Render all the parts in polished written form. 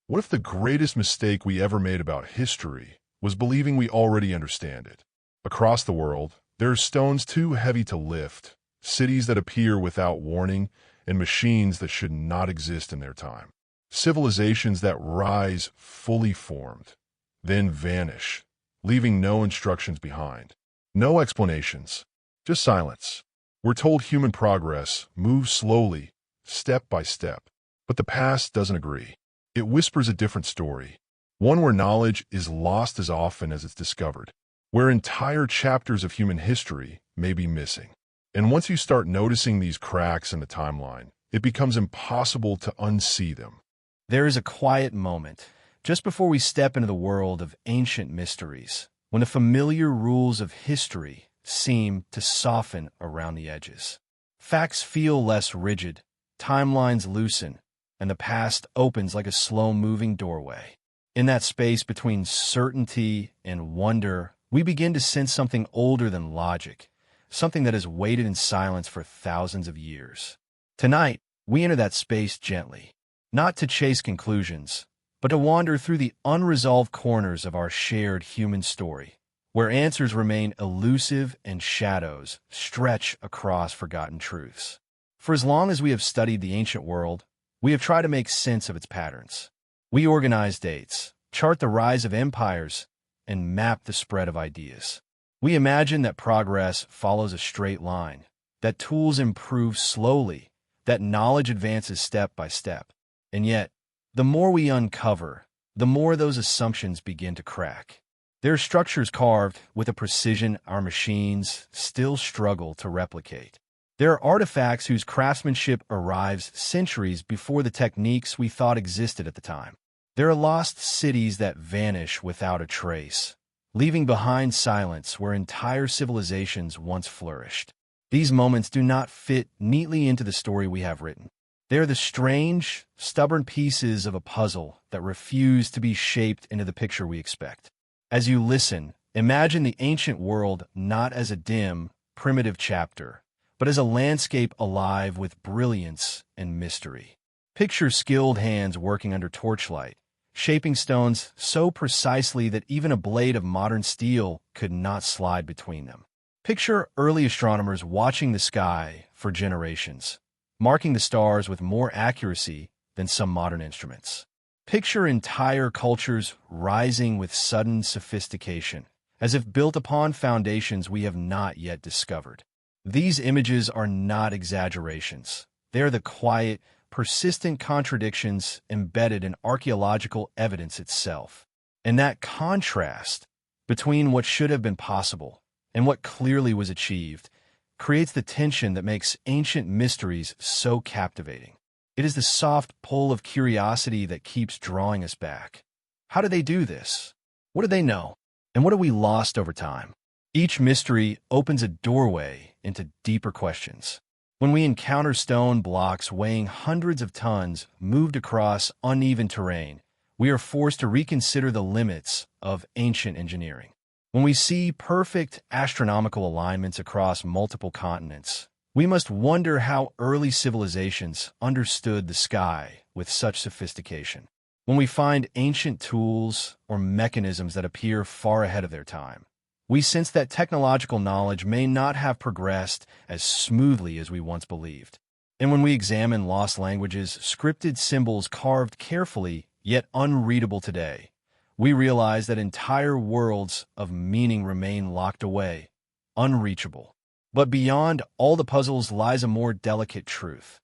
What if the greatest mistake we ever made about history was believing we already understand it? Across the world, there are stones too heavy to lift, cities that appear without warning, and machines that should not exist in their time. Civilizations that rise fully formed, then vanish, leaving no instructions behind. No explanations, just silence. We're told human progress moves slowly, step by step, but the past doesn't agree. It whispers a different story, one where knowledge is lost as often as it's discovered, where entire chapters of human history may be missing. And once you start noticing these cracks in the timeline, it becomes impossible to unsee them. There is a quiet moment, just before we step into the world of ancient mysteries, when the familiar rules of history seem to soften around the edges. Facts feel less rigid, timelines loosen, and the past opens like a slow-moving doorway. In that space between certainty and wonder, we begin to sense something older than logic, something that has waited in silence for thousands of years. Tonight, we enter that space gently, not to chase conclusions, but to wander through the unresolved corners of our shared human story, where answers remain elusive and shadows stretch across forgotten truths. For as long as we have studied the ancient world, we have tried to make sense of its patterns. We organize dates, chart the rise of empires, and map the spread of ideas. We imagine that progress follows a straight line, that tools improve slowly, that knowledge advances step by step. And yet, the more we uncover, the more those assumptions begin to crack. There are structures carved with a precision our machines still struggle to replicate. There are artifacts whose craftsmanship arrives centuries before the techniques we thought existed at the time. There are lost cities that vanish without a trace, leaving behind silence where entire civilizations once flourished. These moments do not fit neatly into the story we have written. They are the strange, stubborn pieces of a puzzle that refuse to be shaped into the picture we expect. As you listen, imagine the ancient world not as a dim, primitive chapter, but as a landscape alive with brilliance and mystery. Picture skilled hands working under torchlight, shaping stones so precisely that even a blade of modern steel could not slide between them. Picture early astronomers watching the sky for generations, marking the stars with more accuracy than some modern instruments. Picture entire cultures rising with sudden sophistication, as if built upon foundations we have not yet discovered. These images are not exaggerations. They are the quiet, persistent contradictions embedded in archaeological evidence itself. And that contrast between what should have been possible and what clearly was achieved creates the tension that makes ancient mysteries so captivating. It is the soft pull of curiosity that keeps drawing us back. How did they do this? What did they know? And what have we lost over time? Each mystery opens a doorway into deeper questions. When we encounter stone blocks weighing hundreds of tons moved across uneven terrain, we are forced to reconsider the limits of ancient engineering. When we see perfect astronomical alignments across multiple continents, we must wonder how early civilizations understood the sky with such sophistication. When we find ancient tools or mechanisms that appear far ahead of their time, we sense that technological knowledge may not have progressed as smoothly as we once believed. And when we examine lost languages, scripted symbols carved carefully yet unreadable today, we realize that entire worlds of meaning remain locked away, unreachable. But beyond all the puzzles lies a more delicate truth.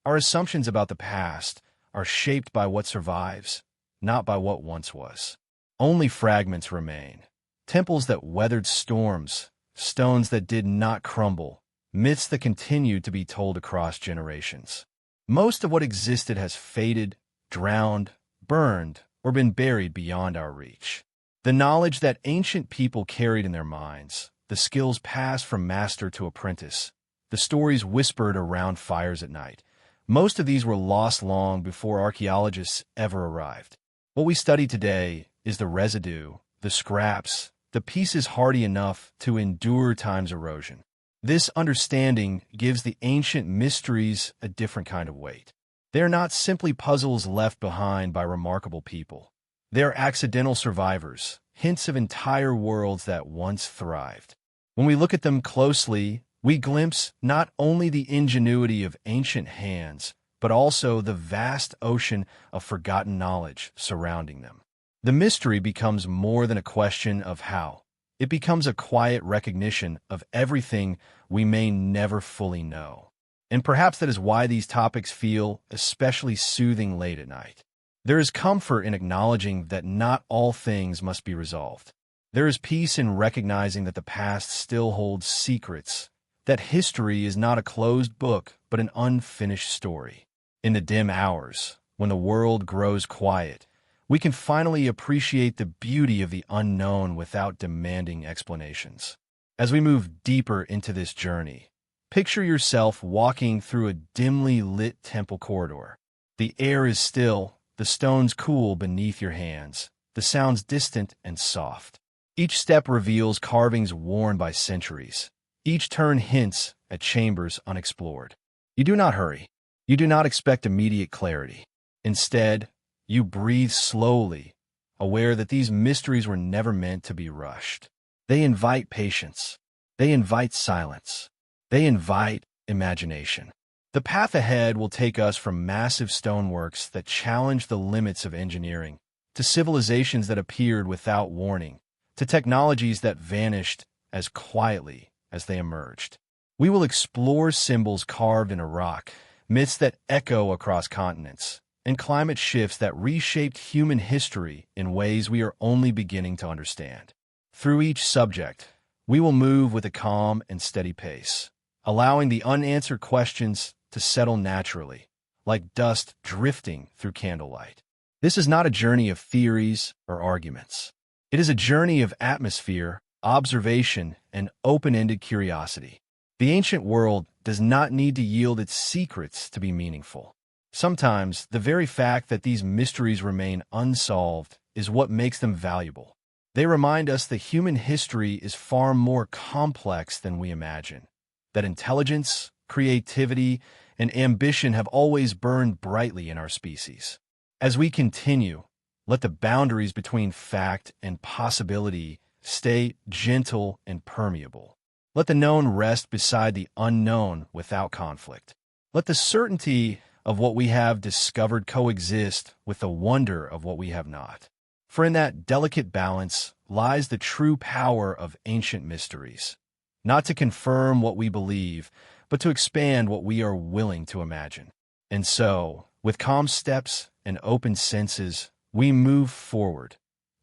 Our assumptions about the past are shaped by what survives, not by what once was. Only fragments remain. Temples that weathered storms, stones that did not crumble, myths that continue to be told across generations. Most of what existed has faded, drowned, burned, or been buried beyond our reach. The knowledge that ancient people carried in their minds, the skills passed from master to apprentice, the stories whispered around fires at night, most of these were lost long before archaeologists ever arrived. What we study today is the residue, the scraps, the pieces hardy enough to endure time's erosion. This understanding gives the ancient mysteries a different kind of weight. They are not simply puzzles left behind by remarkable people. They are accidental survivors, hints of entire worlds that once thrived. When we look at them closely, we glimpse not only the ingenuity of ancient hands, but also the vast ocean of forgotten knowledge surrounding them. The mystery becomes more than a question of how. It becomes a quiet recognition of everything we may never fully know. And perhaps that is why these topics feel especially soothing late at night. There is comfort in acknowledging that not all things must be resolved. There is peace in recognizing that the past still holds secrets, that history is not a closed book but an unfinished story. In the dim hours, when the world grows quiet, we can finally appreciate the beauty of the unknown without demanding explanations. As we move deeper into this journey, picture yourself walking through a dimly lit temple corridor. The air is still, the stones cool beneath your hands, the sounds distant and soft. Each step reveals carvings worn by centuries. Each turn hints at chambers unexplored. You do not hurry. You do not expect immediate clarity. Instead, you breathe slowly, aware that these mysteries were never meant to be rushed. They invite patience. They invite silence. They invite imagination. The path ahead will take us from massive stoneworks that challenge the limits of engineering, to civilizations that appeared without warning, to technologies that vanished as quietly as they emerged. We will explore symbols carved in a rock, myths that echo across continents, and climate shifts that reshaped human history in ways we are only beginning to understand. Through each subject, we will move with a calm and steady pace, allowing the unanswered questions to settle naturally, like dust drifting through candlelight. This is not a journey of theories or arguments. It is a journey of atmosphere, observation, and open-ended curiosity. The ancient world does not need to yield its secrets to be meaningful. Sometimes, the very fact that these mysteries remain unsolved is what makes them valuable. They remind us that human history is far more complex than we imagine, that intelligence, creativity, and ambition have always burned brightly in our species. As we continue, let the boundaries between fact and possibility stay gentle and permeable. Let the known rest beside the unknown without conflict. Let the certainty of what we have discovered coexist with the wonder of what we have not. For in that delicate balance lies the true power of ancient mysteries, not to confirm what we believe, but to expand what we are willing to imagine. And so, with calm steps and open senses, we move forward,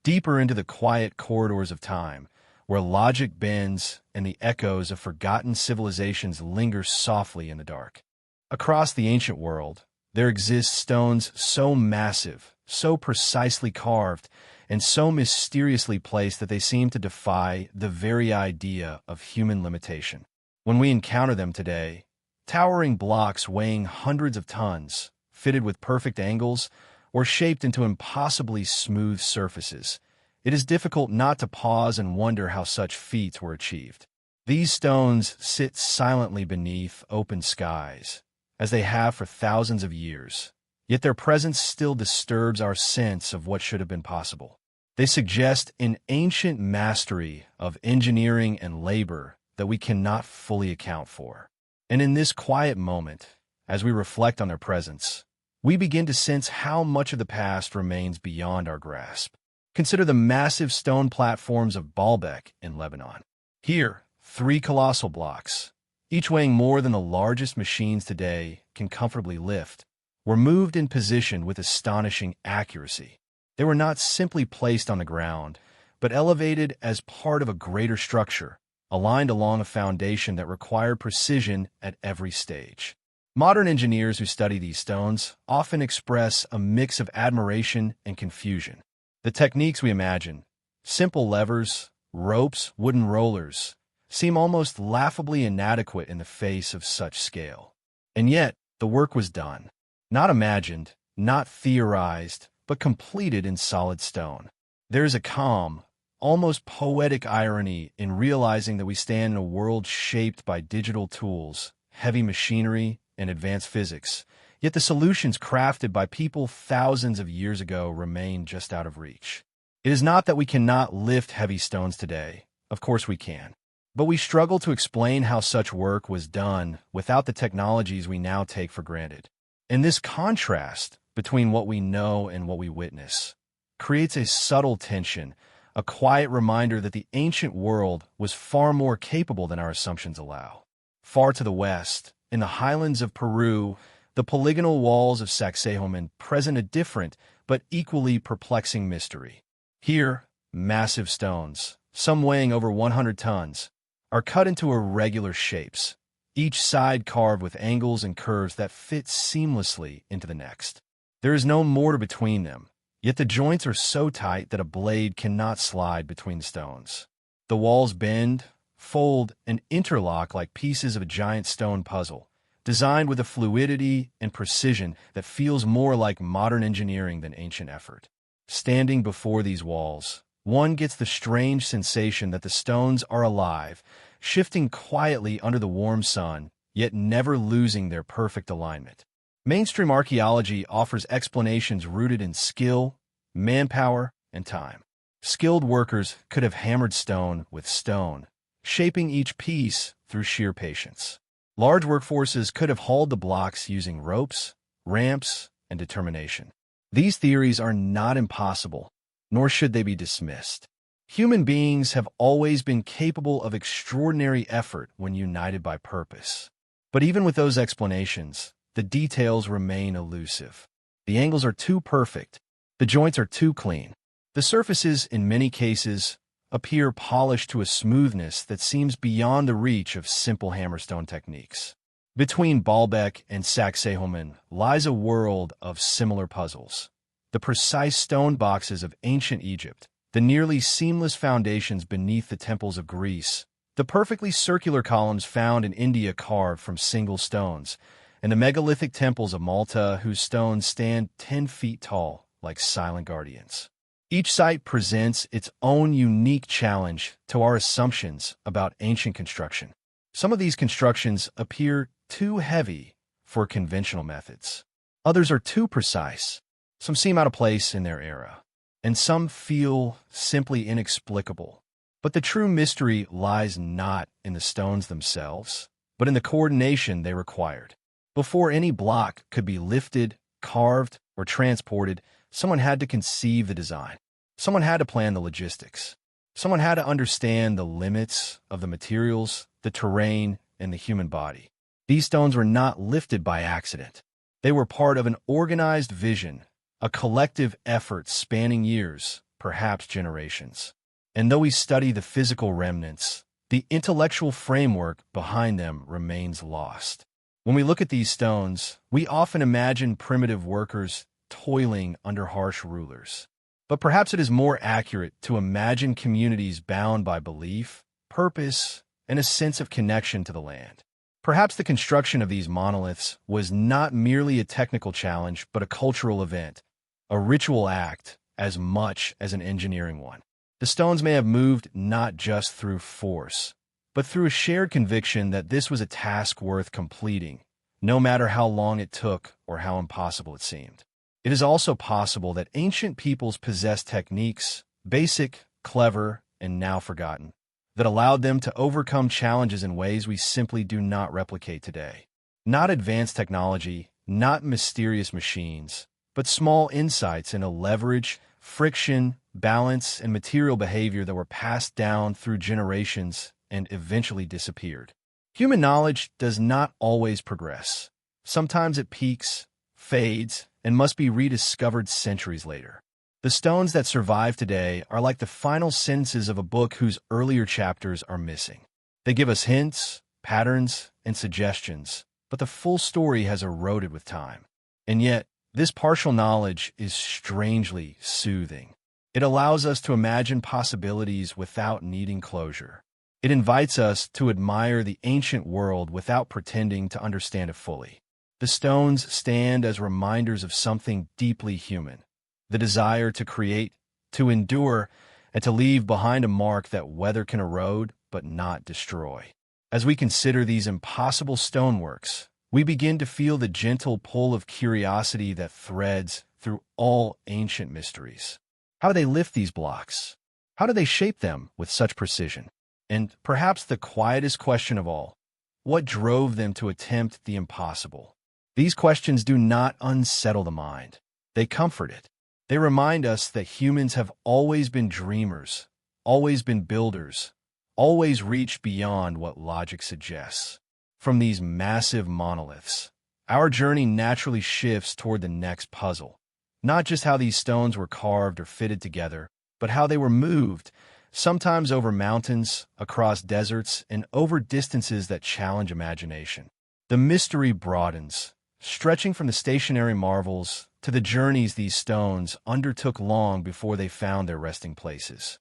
deeper into the quiet corridors of time, where logic bends and the echoes of forgotten civilizations linger softly in the dark. Across the ancient world, there exist stones so massive, so precisely carved, and so mysteriously placed that they seem to defy the very idea of human limitation. When we encounter them today, towering blocks weighing hundreds of tons, fitted with perfect angles, or shaped into impossibly smooth surfaces, it is difficult not to pause and wonder how such feats were achieved. These stones sit silently beneath open skies, as they have for thousands of years, yet their presence still disturbs our sense of what should have been possible. They suggest an ancient mastery of engineering and labor that we cannot fully account for. And in this quiet moment, as we reflect on their presence, we begin to sense how much of the past remains beyond our grasp. Consider the massive stone platforms of Baalbek in Lebanon. Here, 3 colossal blocks, each weighing more than the largest machines today can comfortably lift, were moved in position with astonishing accuracy. They were not simply placed on the ground, but elevated as part of a greater structure, aligned along a foundation that required precision at every stage. Modern engineers who study these stones often express a mix of admiration and confusion. The techniques we imagine, simple levers, ropes, wooden rollers, seem almost laughably inadequate in the face of such scale. And yet, the work was done. Not imagined, not theorized, but completed in solid stone. There is a calm, almost poetic irony in realizing that we stand in a world shaped by digital tools, heavy machinery, and advanced physics, Yet the solutions crafted by people thousands of years ago remain just out of reach. It is not that we cannot lift heavy stones today. Of course we can. But we struggle to explain how such work was done without the technologies we now take for granted. And this contrast between what we know and what we witness creates a subtle tension, a quiet reminder that the ancient world was far more capable than our assumptions allow. Far to the west, in the highlands of Peru, the polygonal walls of Sacsayhuaman present a different but equally perplexing mystery. Here, massive stones, some weighing over 100 tons, are cut into irregular shapes, each side carved with angles and curves that fit seamlessly into the next. There is no mortar between them, yet the joints are so tight that a blade cannot slide between the stones. The walls bend, fold, and interlock like pieces of a giant stone puzzle, designed with a fluidity and precision that feels more like modern engineering than ancient effort. Standing before these walls, one gets the strange sensation that the stones are alive, shifting quietly under the warm sun, yet never losing their perfect alignment. Mainstream archaeology offers explanations rooted in skill, manpower, and time. Skilled workers could have hammered stone with stone, shaping each piece through sheer patience. Large workforces could have hauled the blocks using ropes, ramps, and determination. These theories are not impossible, nor should they be dismissed. Human beings have always been capable of extraordinary effort when united by purpose. But even with those explanations, the details remain elusive. The angles are too perfect. The joints are too clean. The surfaces, in many cases, appear polished to a smoothness that seems beyond the reach of simple hammerstone techniques. Between Baalbek and Sacsayhuaman lies a world of similar puzzles. The precise stone boxes of ancient Egypt, the nearly seamless foundations beneath the temples of Greece, the perfectly circular columns found in India carved from single stones, and the megalithic temples of Malta whose stones stand 10 feet tall like silent guardians. Each site presents its own unique challenge to our assumptions about ancient construction. Some of these constructions appear too heavy for conventional methods. Others are too precise. Some seem out of place in their era, and some feel simply inexplicable. But the true mystery lies not in the stones themselves, but in the coordination they required. Before any block could be lifted, carved, or transported, someone had to conceive the design. Someone had to plan the logistics. Someone had to understand the limits of the materials, the terrain, and the human body. These stones were not lifted by accident. They were part of an organized vision, a collective effort spanning years, perhaps generations. And though we study the physical remnants, the intellectual framework behind them remains lost. When we look at these stones, we often imagine primitive workers toiling under harsh rulers. But perhaps it is more accurate to imagine communities bound by belief, purpose, and a sense of connection to the land. Perhaps the construction of these monoliths was not merely a technical challenge, but a cultural event, a ritual act as much as an engineering one. The stones may have moved not just through force, but through a shared conviction that this was a task worth completing, no matter how long it took or how impossible it seemed. It is also possible that ancient peoples possessed techniques, basic, clever, and now forgotten, that allowed them to overcome challenges in ways we simply do not replicate today. Not advanced technology, not mysterious machines, but small insights into leverage, friction, balance, and material behavior that were passed down through generations and eventually disappeared. Human knowledge does not always progress. Sometimes it peaks, fades, and must be rediscovered centuries later. The stones that survive today are like the final sentences of a book whose earlier chapters are missing. They give us hints, patterns, and suggestions, but the full story has eroded with time. And yet, this partial knowledge is strangely soothing. It allows us to imagine possibilities without needing closure. It invites us to admire the ancient world without pretending to understand it fully. The stones stand as reminders of something deeply human, the desire to create, to endure, and to leave behind a mark that weather can erode but not destroy. As we consider these impossible stoneworks, we begin to feel the gentle pull of curiosity that threads through all ancient mysteries. How do they lift these blocks? How do they shape them with such precision? And perhaps the quietest question of all, what drove them to attempt the impossible? These questions do not unsettle the mind. They comfort it. They remind us that humans have always been dreamers, always been builders, always reached beyond what logic suggests. From these massive monoliths, our journey naturally shifts toward the next puzzle. Not just how these stones were carved or fitted together, but how they were moved, sometimes over mountains, across deserts, and over distances that challenge imagination. The mystery broadens, stretching from the stationary marvels to the journeys these stones undertook long before they found their resting places.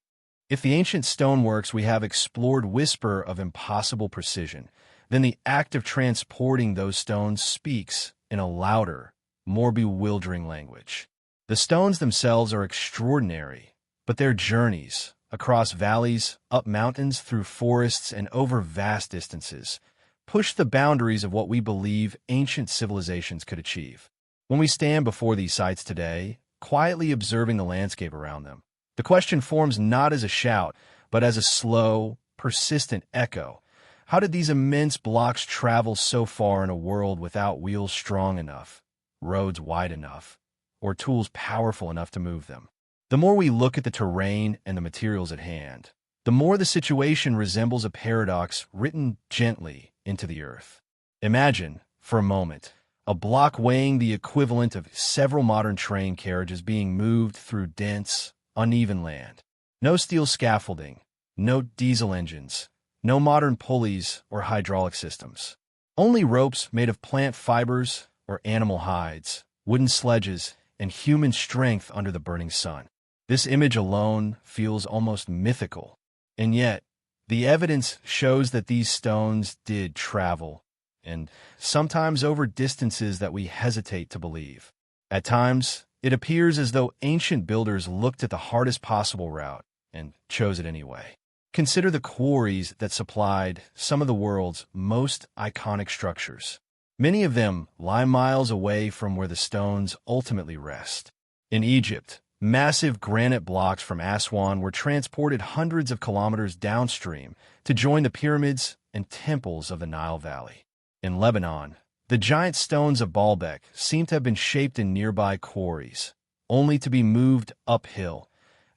If the ancient stoneworks we have explored whisper of impossible precision, then the act of transporting those stones speaks in a louder, more bewildering language. The stones themselves are extraordinary, but their journeys, across valleys, up mountains, through forests, and over vast distances, push the boundaries of what we believe ancient civilizations could achieve. When we stand before these sites today, quietly observing the landscape around them, the question forms not as a shout, but as a slow, persistent echo. How did these immense blocks travel so far in a world without wheels strong enough, roads wide enough, or tools powerful enough to move them? The more we look at the terrain and the materials at hand, the more the situation resembles a paradox written gently into the earth. Imagine, for a moment, a block weighing the equivalent of several modern train carriages being moved through dense, uneven land. No steel scaffolding, no diesel engines, no modern pulleys or hydraulic systems. Only ropes made of plant fibers or animal hides, wooden sledges, and human strength under the burning sun. This image alone feels almost mythical. And yet, the evidence shows that these stones did travel, and sometimes over distances that we hesitate to believe. At times, it appears as though ancient builders looked at the hardest possible route and chose it anyway. Consider the quarries that supplied some of the world's most iconic structures. Many of them lie miles away from where the stones ultimately rest. In Egypt, massive granite blocks from Aswan were transported hundreds of kilometers downstream to join the pyramids and temples of the Nile Valley. In Lebanon, the giant stones of Baalbek seem to have been shaped in nearby quarries, only to be moved uphill,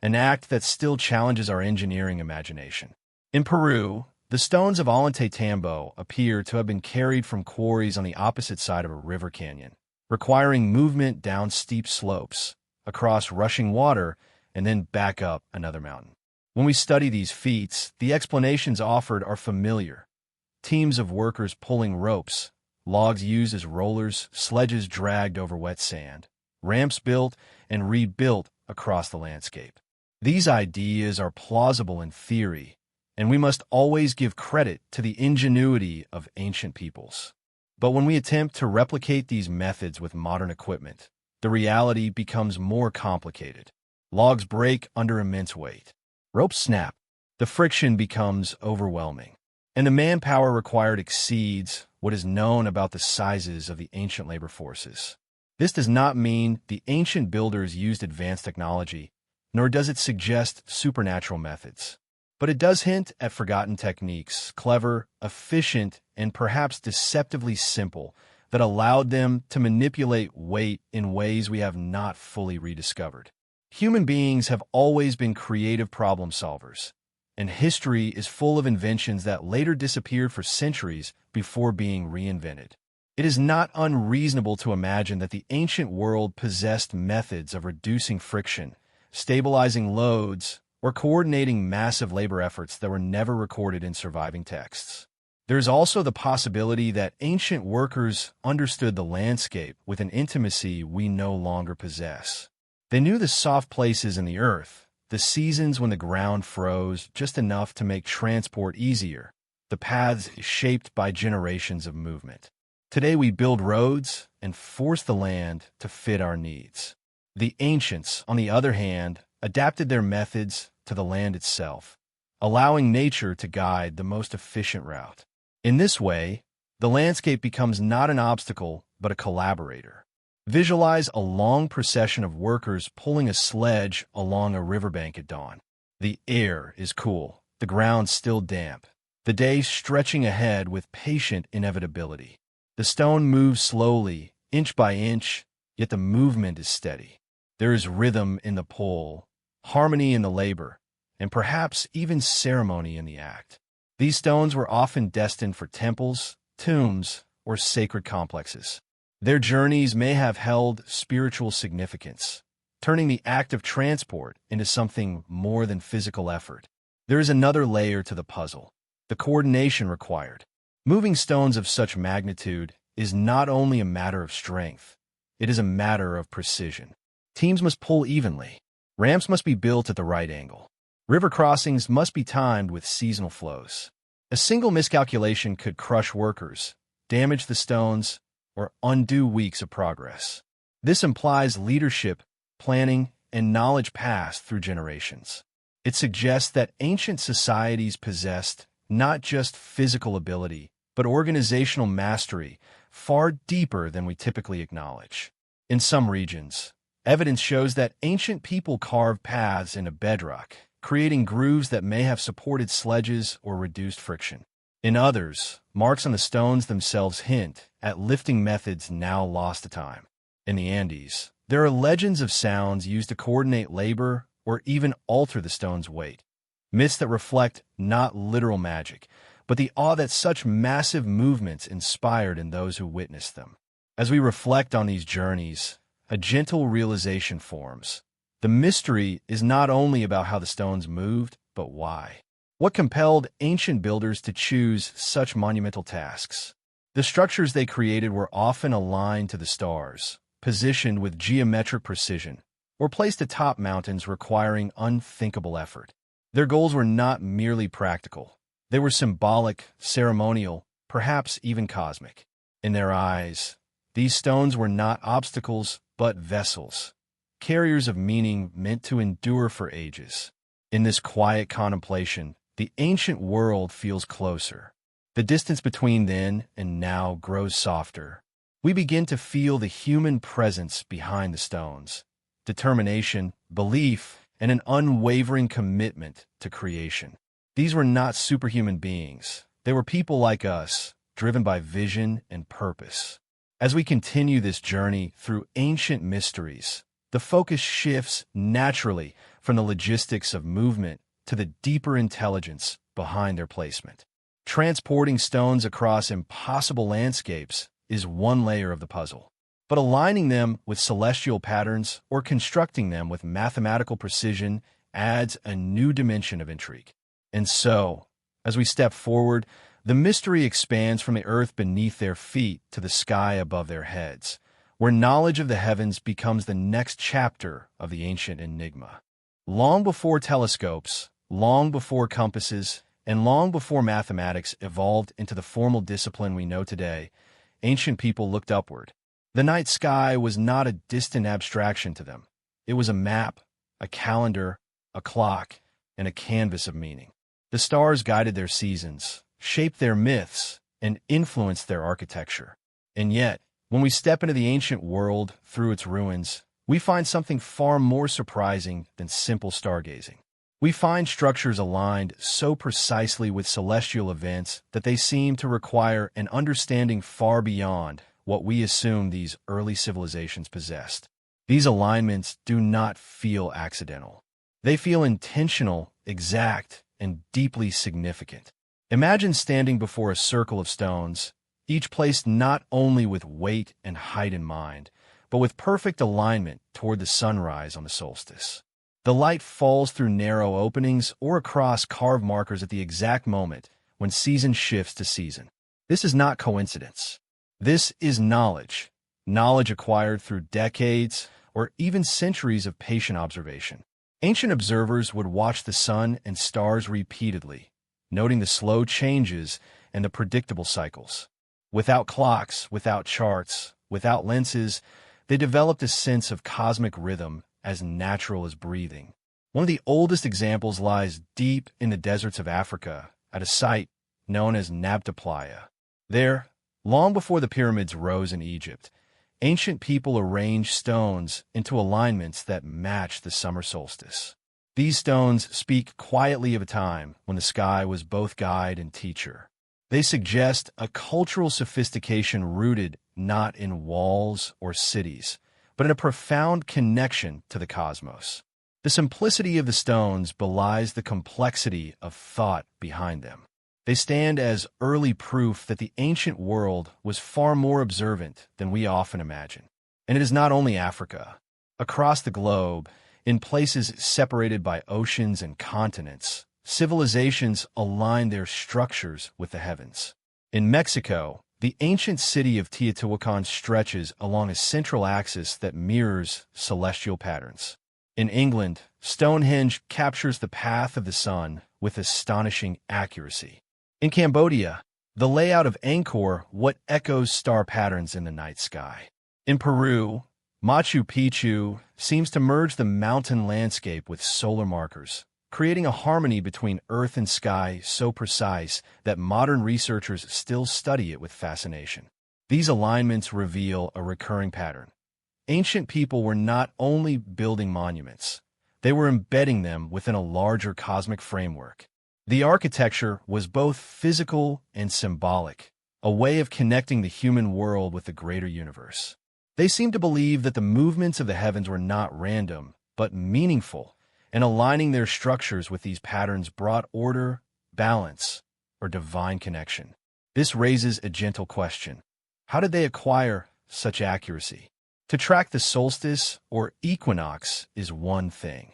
an act that still challenges our engineering imagination. In Peru, the stones of Ollantaytambo appear to have been carried from quarries on the opposite side of a river canyon, requiring movement down steep slopes, across rushing water, and then back up another mountain. When we study these feats, the explanations offered are familiar. Teams of workers pulling ropes, logs used as rollers, sledges dragged over wet sand, ramps built and rebuilt across the landscape. These ideas are plausible in theory, and we must always give credit to the ingenuity of ancient peoples. But when we attempt to replicate these methods with modern equipment, the reality becomes more complicated. Logs break under immense weight. Ropes snap. The friction becomes overwhelming. And the manpower required exceeds what is known about the sizes of the ancient labor forces. This does not mean the ancient builders used advanced technology, nor does it suggest supernatural methods. But it does hint at forgotten techniques, clever, efficient, and perhaps deceptively simple, that allowed them to manipulate weight in ways we have not fully rediscovered. Human beings have always been creative problem solvers, and history is full of inventions that later disappeared for centuries before being reinvented. It is not unreasonable to imagine that the ancient world possessed methods of reducing friction, stabilizing loads, or coordinating massive labor efforts that were never recorded in surviving texts. There is also the possibility that ancient workers understood the landscape with an intimacy we no longer possess. They knew the soft places in the earth, the seasons when the ground froze just enough to make transport easier, the paths shaped by generations of movement. Today we build roads and force the land to fit our needs. The ancients, on the other hand, adapted their methods to the land itself, allowing nature to guide the most efficient route. In this way, The landscape becomes not an obstacle, but a collaborator. Visualize a long procession of workers pulling a sledge along a riverbank at dawn. The air is cool, the ground still damp, the day stretching ahead with patient inevitability. The stone moves slowly, inch by inch, yet the movement is steady. There is rhythm in the pull, harmony in the labor, and perhaps even ceremony in the act. These stones were often destined for temples, tombs, or sacred complexes. Their journeys may have held spiritual significance, turning the act of transport into something more than physical effort. There is another layer to the puzzle: the coordination required. Moving stones of such magnitude is not only a matter of strength, it is a matter of precision. Teams must pull evenly. Ramps must be built at the right angle. River crossings must be timed with seasonal flows. A single miscalculation could crush workers, damage the stones, or undo weeks of progress. This implies leadership, planning, and knowledge passed through generations. It suggests that ancient societies possessed not just physical ability, but organizational mastery far deeper than we typically acknowledge. In some regions, evidence shows that ancient people carved paths into bedrock, creating grooves that may have supported sledges or reduced friction. In others, marks on the stones themselves hint at lifting methods now lost to time. In the Andes, there are legends of sounds used to coordinate labor or even alter the stone's weight. Myths that reflect not literal magic, but the awe that such massive movements inspired in those who witnessed them. As we reflect on these journeys, a gentle realization forms. The mystery is not only about how the stones moved, but why. What compelled ancient builders to choose such monumental tasks? The structures they created were often aligned to the stars, positioned with geometric precision, or placed atop mountains requiring unthinkable effort. Their goals were not merely practical. They were symbolic, ceremonial, perhaps even cosmic. In their eyes, these stones were not obstacles, but vessels, carriers of meaning meant to endure for ages. In this quiet contemplation, the ancient world feels closer. The distance between then and now grows softer. We begin to feel the human presence behind the stones, determination, belief, and an unwavering commitment to creation. These were not superhuman beings. They were people like us, driven by vision and purpose. As we continue this journey through ancient mysteries, the focus shifts naturally from the logistics of movement to the deeper intelligence behind their placement. Transporting stones across impossible landscapes is one layer of the puzzle, but aligning them with celestial patterns or constructing them with mathematical precision adds a new dimension of intrigue. And so, as we step forward, the mystery expands from the earth beneath their feet to the sky above their heads, where knowledge of the heavens becomes the next chapter of the ancient enigma. Long before telescopes, long before compasses, and long before mathematics evolved into the formal discipline we know today, ancient people looked upward. The night sky was not a distant abstraction to them. It was a map, a calendar, a clock, and a canvas of meaning. The stars guided their seasons, shaped their myths, and influenced their architecture. And yet, when we step into the ancient world through its ruins, we find something far more surprising than simple stargazing. We find structures aligned so precisely with celestial events that they seem to require an understanding far beyond what we assume these early civilizations possessed. These alignments do not feel accidental. They feel intentional, exact, and deeply significant. Imagine standing before a circle of stones, each placed not only with weight and height in mind, but with perfect alignment toward the sunrise on the solstice. The light falls through narrow openings or across carved markers at the exact moment when season shifts to season. This is not coincidence. This is knowledge acquired through decades or even centuries of patient observation. Ancient observers would watch the sun and stars repeatedly, noting the slow changes and the predictable cycles. Without clocks, without charts, without lenses, they developed a sense of cosmic rhythm as natural as breathing. One of the oldest examples lies deep in the deserts of Africa at a site known as Nabta Playa. There, Long before the pyramids rose in Egypt, ancient people arranged stones into alignments that matched the summer solstice. These stones speak quietly of a time when the sky was both guide and teacher. They suggest a cultural sophistication rooted not in walls or cities, but in a profound connection to the cosmos. The simplicity of the stones belies the complexity of thought behind them. They stand as early proof that the ancient world was far more observant than we often imagine. And it is not only Africa. Across the globe, in places separated by oceans and continents, civilizations align their structures with the heavens. In Mexico, the ancient city of Teotihuacan stretches along a central axis that mirrors celestial patterns. In England, Stonehenge captures the path of the sun with astonishing accuracy. In Cambodia, the layout of Angkor Wat echoes star patterns in the night sky. In Peru, Machu Picchu seems to merge the mountain landscape with solar markers, creating a harmony between earth and sky so precise that modern researchers still study it with fascination. These alignments reveal a recurring pattern. Ancient people were not only building monuments, they were embedding them within a larger cosmic framework. The architecture was both physical and symbolic, a way of connecting the human world with the greater universe. They seemed to believe that the movements of the heavens were not random, but meaningful, and aligning their structures with these patterns brought order, balance, or divine connection. This raises a gentle question. How did they acquire such accuracy? To track the solstice or equinox is one thing.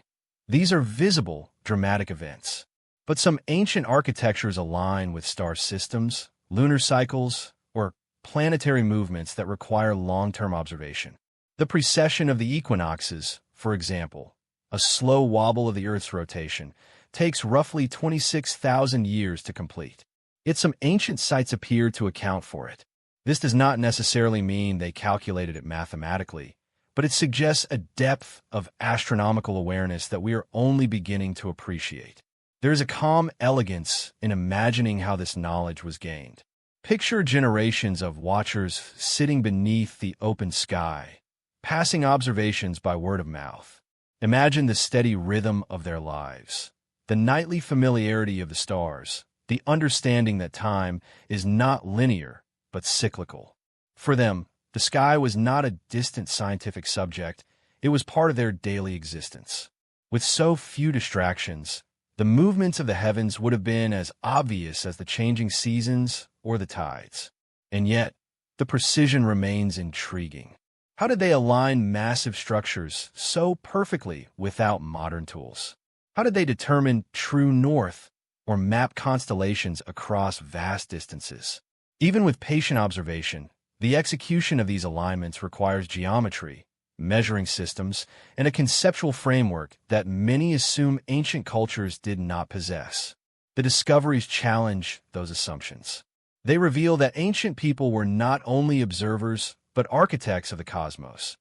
These are visible, dramatic events. But some ancient architectures align with star systems, lunar cycles, or planetary movements that require long-term observation. The precession of the equinoxes, for example, a slow wobble of the Earth's rotation, takes roughly 26,000 years to complete. Yet some ancient sites appear to account for it. This does not necessarily mean they calculated it mathematically, but it suggests a depth of astronomical awareness that we are only beginning to appreciate. There is a calm elegance in imagining how this knowledge was gained. Picture generations of watchers sitting beneath the open sky, passing observations by word of mouth. Imagine the steady rhythm of their lives, the nightly familiarity of the stars, the understanding that time is not linear but cyclical. For them, the sky was not a distant scientific subject, it was part of their daily existence. With so few distractions, the movements of the heavens would have been as obvious as the changing seasons or the tides. And yet, the precision remains intriguing. How did they align massive structures so perfectly without modern tools? How did they determine true north or map constellations across vast distances? Even with patient observation, the execution of these alignments requires geometry, measuring systems, and a conceptual framework that many assume ancient cultures did not possess. The discoveries challenge those assumptions. They reveal that ancient people were not only observers, but architects of the cosmos,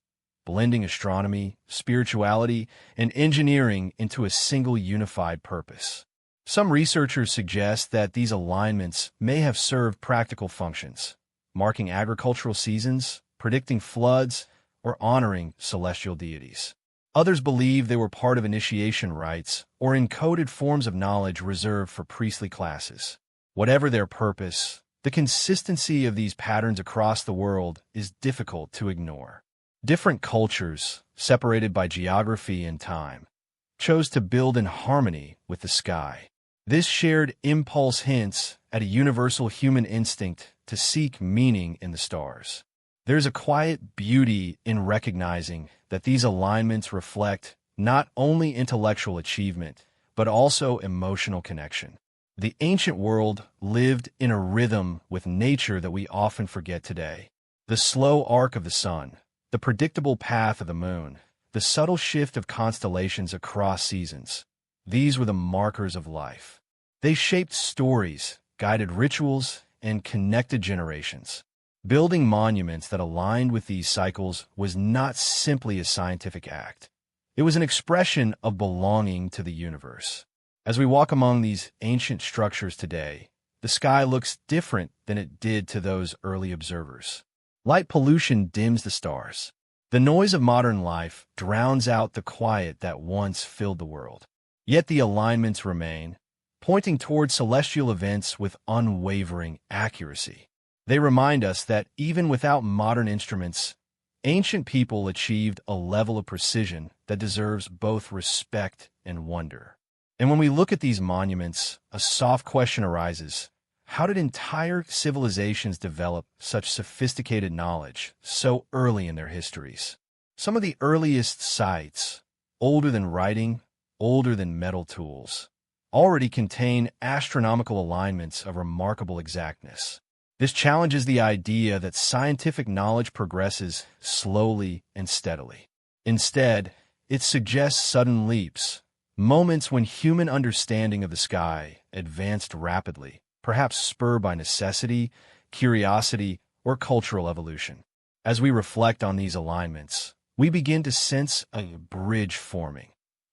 blending astronomy, spirituality, and engineering into a single unified purpose. Some researchers suggest that these alignments may have served practical functions, marking agricultural seasons, predicting floods, or honoring celestial deities. Others believe they were part of initiation rites or encoded forms of knowledge reserved for priestly classes. Whatever their purpose, the consistency of these patterns across the world is difficult to ignore. Different cultures, separated by geography and time, chose to build in harmony with the sky. This shared impulse hints at a universal human instinct to seek meaning in the stars. There's a quiet beauty in recognizing that these alignments reflect not only intellectual achievement, but also emotional connection. The ancient world lived in a rhythm with nature that we often forget today. The slow arc of the sun, the predictable path of the moon, the subtle shift of constellations across seasons. These were the markers of life. They shaped stories, guided rituals, and connected generations. Building monuments that aligned with these cycles was not simply a scientific act. It was an expression of belonging to the universe. As we walk among these ancient structures today, the sky looks different than it did to those early observers. Light pollution dims the stars. The noise of modern life drowns out the quiet that once filled the world. Yet the alignments remain, pointing toward celestial events with unwavering accuracy. They remind us that even without modern instruments, ancient people achieved a level of precision that deserves both respect and wonder. And when we look at these monuments, a soft question arises. How did entire civilizations develop such sophisticated knowledge so early in their histories? Some of the earliest sites, older than writing, older than metal tools, already contain astronomical alignments of remarkable exactness. This challenges the idea that scientific knowledge progresses slowly and steadily. Instead, it suggests sudden leaps, moments when human understanding of the sky advanced rapidly, perhaps spurred by necessity, curiosity, or cultural evolution. As we reflect on these alignments, we begin to sense a bridge forming,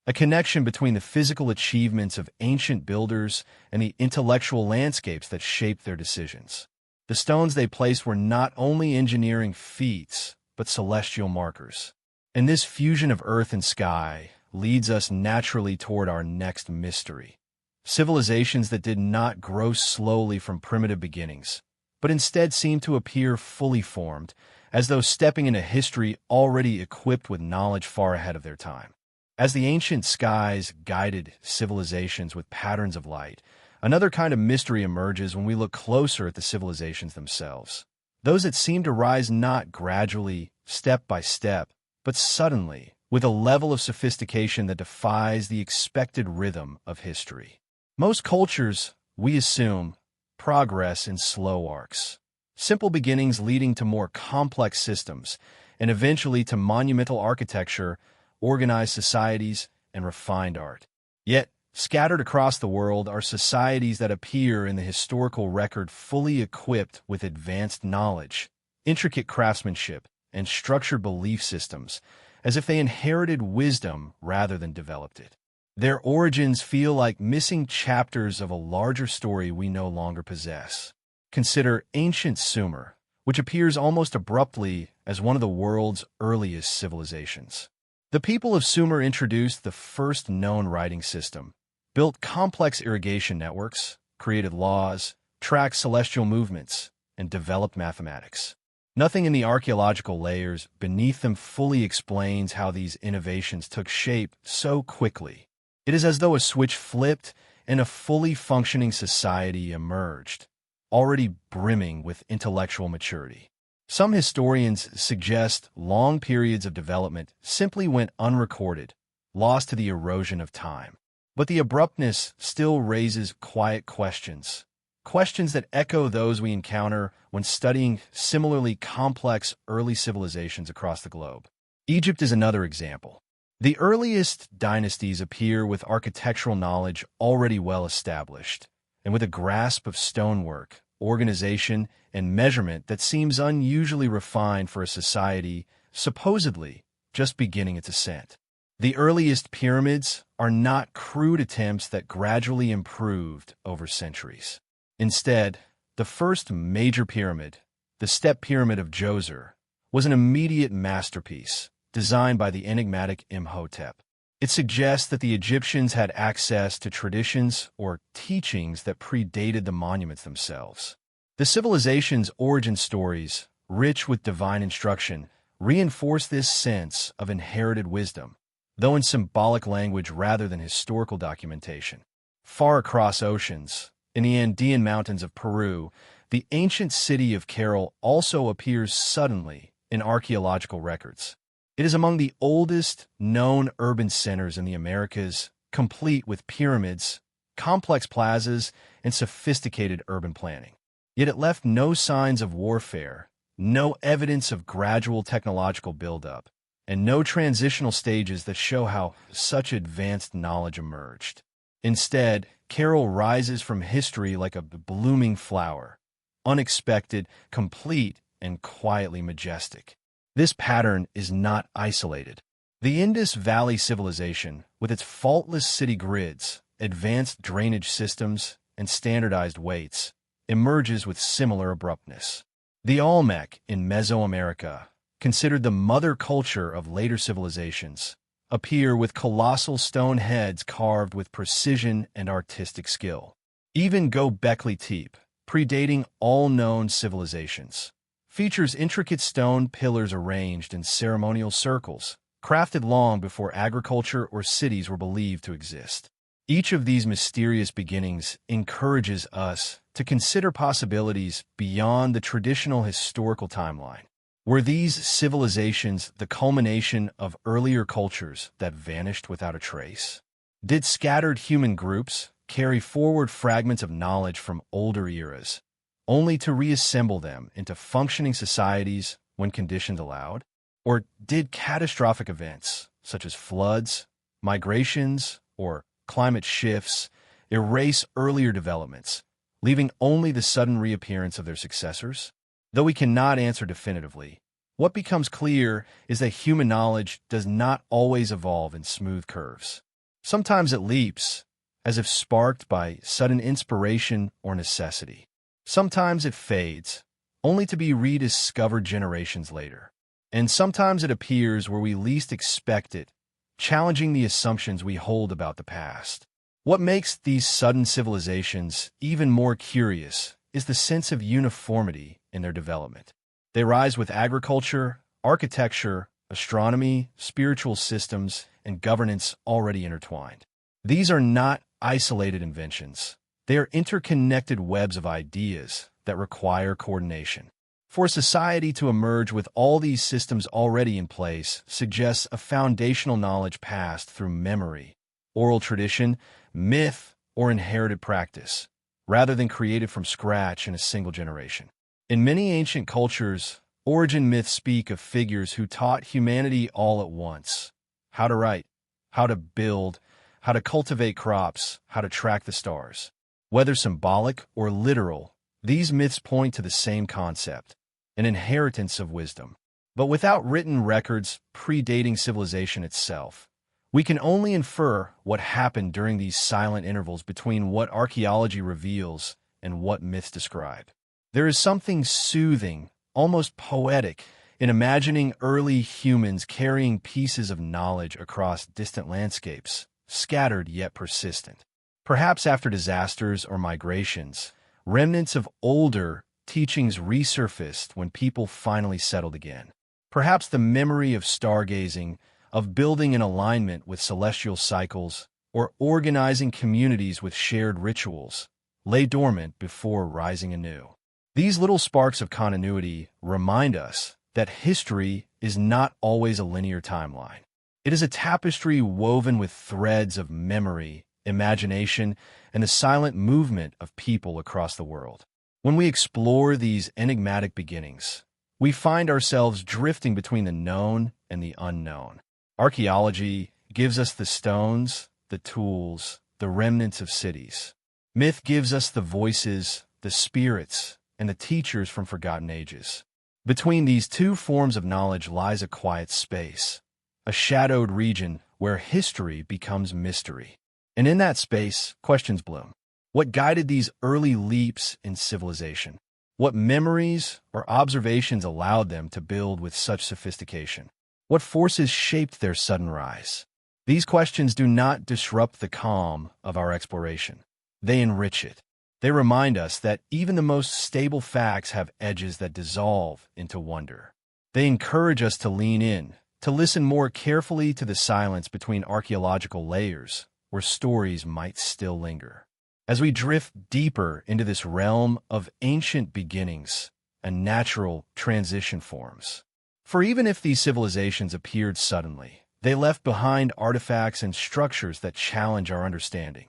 a connection between the physical achievements of ancient builders and the intellectual landscapes that shaped their decisions. The stones they placed were not only engineering feats, but celestial markers. And this fusion of earth and sky leads us naturally toward our next mystery. Civilizations that did not grow slowly from primitive beginnings, but instead seemed to appear fully formed, as though stepping into history already equipped with knowledge far ahead of their time. As the ancient skies guided civilizations with patterns of light, another kind of mystery emerges when we look closer at the civilizations themselves. Those that seem to rise not gradually, step by step, but suddenly, with a level of sophistication that defies the expected rhythm of history. Most cultures, we assume, progress in slow arcs. Simple beginnings leading to more complex systems, and eventually to monumental architecture, organized societies, and refined art. Yet, scattered across the world are societies that appear in the historical record fully equipped with advanced knowledge, intricate craftsmanship, and structured belief systems, as if they inherited wisdom rather than developed it. Their origins feel like missing chapters of a larger story we no longer possess. Consider ancient Sumer, which appears almost abruptly as one of the world's earliest civilizations. The people of Sumer introduced the first known writing system, built complex irrigation networks, created laws, tracked celestial movements, and developed mathematics. Nothing in the archaeological layers beneath them fully explains how these innovations took shape so quickly. It is as though a switch flipped and a fully functioning society emerged, already brimming with intellectual maturity. Some historians suggest long periods of development simply went unrecorded, lost to the erosion of time. But the abruptness still raises quiet questions that echo those we encounter when studying similarly complex early civilizations across the globe. Egypt is another example. The earliest dynasties appear with architectural knowledge already well established, and with a grasp of stonework, organization, and measurement that seems unusually refined for a society supposedly just beginning its ascent. The earliest pyramids are not crude attempts that gradually improved over centuries. Instead, the first major pyramid, the Step Pyramid of Djoser, was an immediate masterpiece designed by the enigmatic Imhotep. It suggests that the Egyptians had access to traditions or teachings that predated the monuments themselves. The civilization's origin stories, rich with divine instruction, reinforce this sense of inherited wisdom, though in symbolic language rather than historical documentation. Far across oceans, in the Andean mountains of Peru, the ancient city of Cairo also appears suddenly in archaeological records. It is among the oldest known urban centers in the Americas, complete with pyramids, complex plazas, and sophisticated urban planning. Yet it left no signs of warfare, no evidence of gradual technological buildup, and no transitional stages that show how such advanced knowledge emerged. Instead, Cairo rises from history like a blooming flower, unexpected, complete, and quietly majestic. This pattern is not isolated. The Indus Valley civilization, with its faultless city grids, advanced drainage systems, and standardized weights, emerges with similar abruptness. The Olmec in Mesoamerica, considered the mother culture of later civilizations, appear with colossal stone heads carved with precision and artistic skill. Even Göbekli Tepe, predating all known civilizations, features intricate stone pillars arranged in ceremonial circles, crafted long before agriculture or cities were believed to exist. Each of these mysterious beginnings encourages us to consider possibilities beyond the traditional historical timeline. Were these civilizations the culmination of earlier cultures that vanished without a trace? Did scattered human groups carry forward fragments of knowledge from older eras, only to reassemble them into functioning societies when conditions allowed? Or did catastrophic events, such as floods, migrations, or climate shifts, erase earlier developments, leaving only the sudden reappearance of their successors? Though we cannot answer definitively, what becomes clear is that human knowledge does not always evolve in smooth curves. Sometimes it leaps, as if sparked by sudden inspiration or necessity. Sometimes it fades, only to be rediscovered generations later. And sometimes it appears where we least expect it, challenging the assumptions we hold about the past. What makes these sudden civilizations even more curious is the sense of uniformity in their development. They rise with agriculture, architecture, astronomy, spiritual systems, and governance already intertwined. These are not isolated inventions. They are interconnected webs of ideas that require coordination. For a society to emerge with all these systems already in place suggests a foundational knowledge passed through memory, oral tradition, myth, or inherited practice, rather than created from scratch in a single generation. In many ancient cultures, origin myths speak of figures who taught humanity all at once: how to write, how to build, how to cultivate crops, how to track the stars. Whether symbolic or literal, these myths point to the same concept: an inheritance of wisdom. But without written records predating civilization itself, we can only infer what happened during these silent intervals between what archaeology reveals and what myths describe. There is something soothing, almost poetic, in imagining early humans carrying pieces of knowledge across distant landscapes, scattered yet persistent. Perhaps after disasters or migrations, remnants of older teachings resurfaced when people finally settled again. Perhaps the memory of stargazing, of building in alignment with celestial cycles, or organizing communities with shared rituals, lay dormant before rising anew. These little sparks of continuity remind us that history is not always a linear timeline. It is a tapestry woven with threads of memory, imagination, and the silent movement of people across the world. When we explore these enigmatic beginnings, we find ourselves drifting between the known and the unknown. Archaeology gives us the stones, the tools, the remnants of cities. Myth gives us the voices, the spirits, and the teachers from forgotten ages. Between these two forms of knowledge lies a quiet space, a shadowed region where history becomes mystery. And in that space, questions bloom. What guided these early leaps in civilization? What memories or observations allowed them to build with such sophistication? What forces shaped their sudden rise? These questions do not disrupt the calm of our exploration. They enrich it. They remind us that even the most stable facts have edges that dissolve into wonder. They encourage us to lean in, to listen more carefully to the silence between archaeological layers, where stories might still linger. As we drift deeper into this realm of ancient beginnings, a natural transition forms. For even if these civilizations appeared suddenly, they left behind artifacts and structures that challenge our understanding.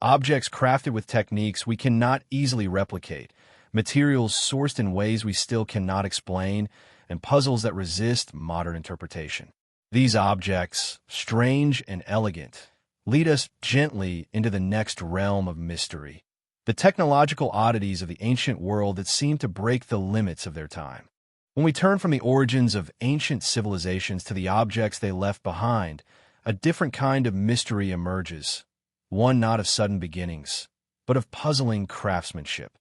Objects crafted with techniques we cannot easily replicate, materials sourced in ways we still cannot explain, and puzzles that resist modern interpretation. These objects, strange and elegant, lead us gently into the next realm of mystery, the technological oddities of the ancient world that seem to break the limits of their time. When we turn from the origins of ancient civilizations to the objects they left behind, a different kind of mystery emerges, one not of sudden beginnings, but of puzzling craftsmanship.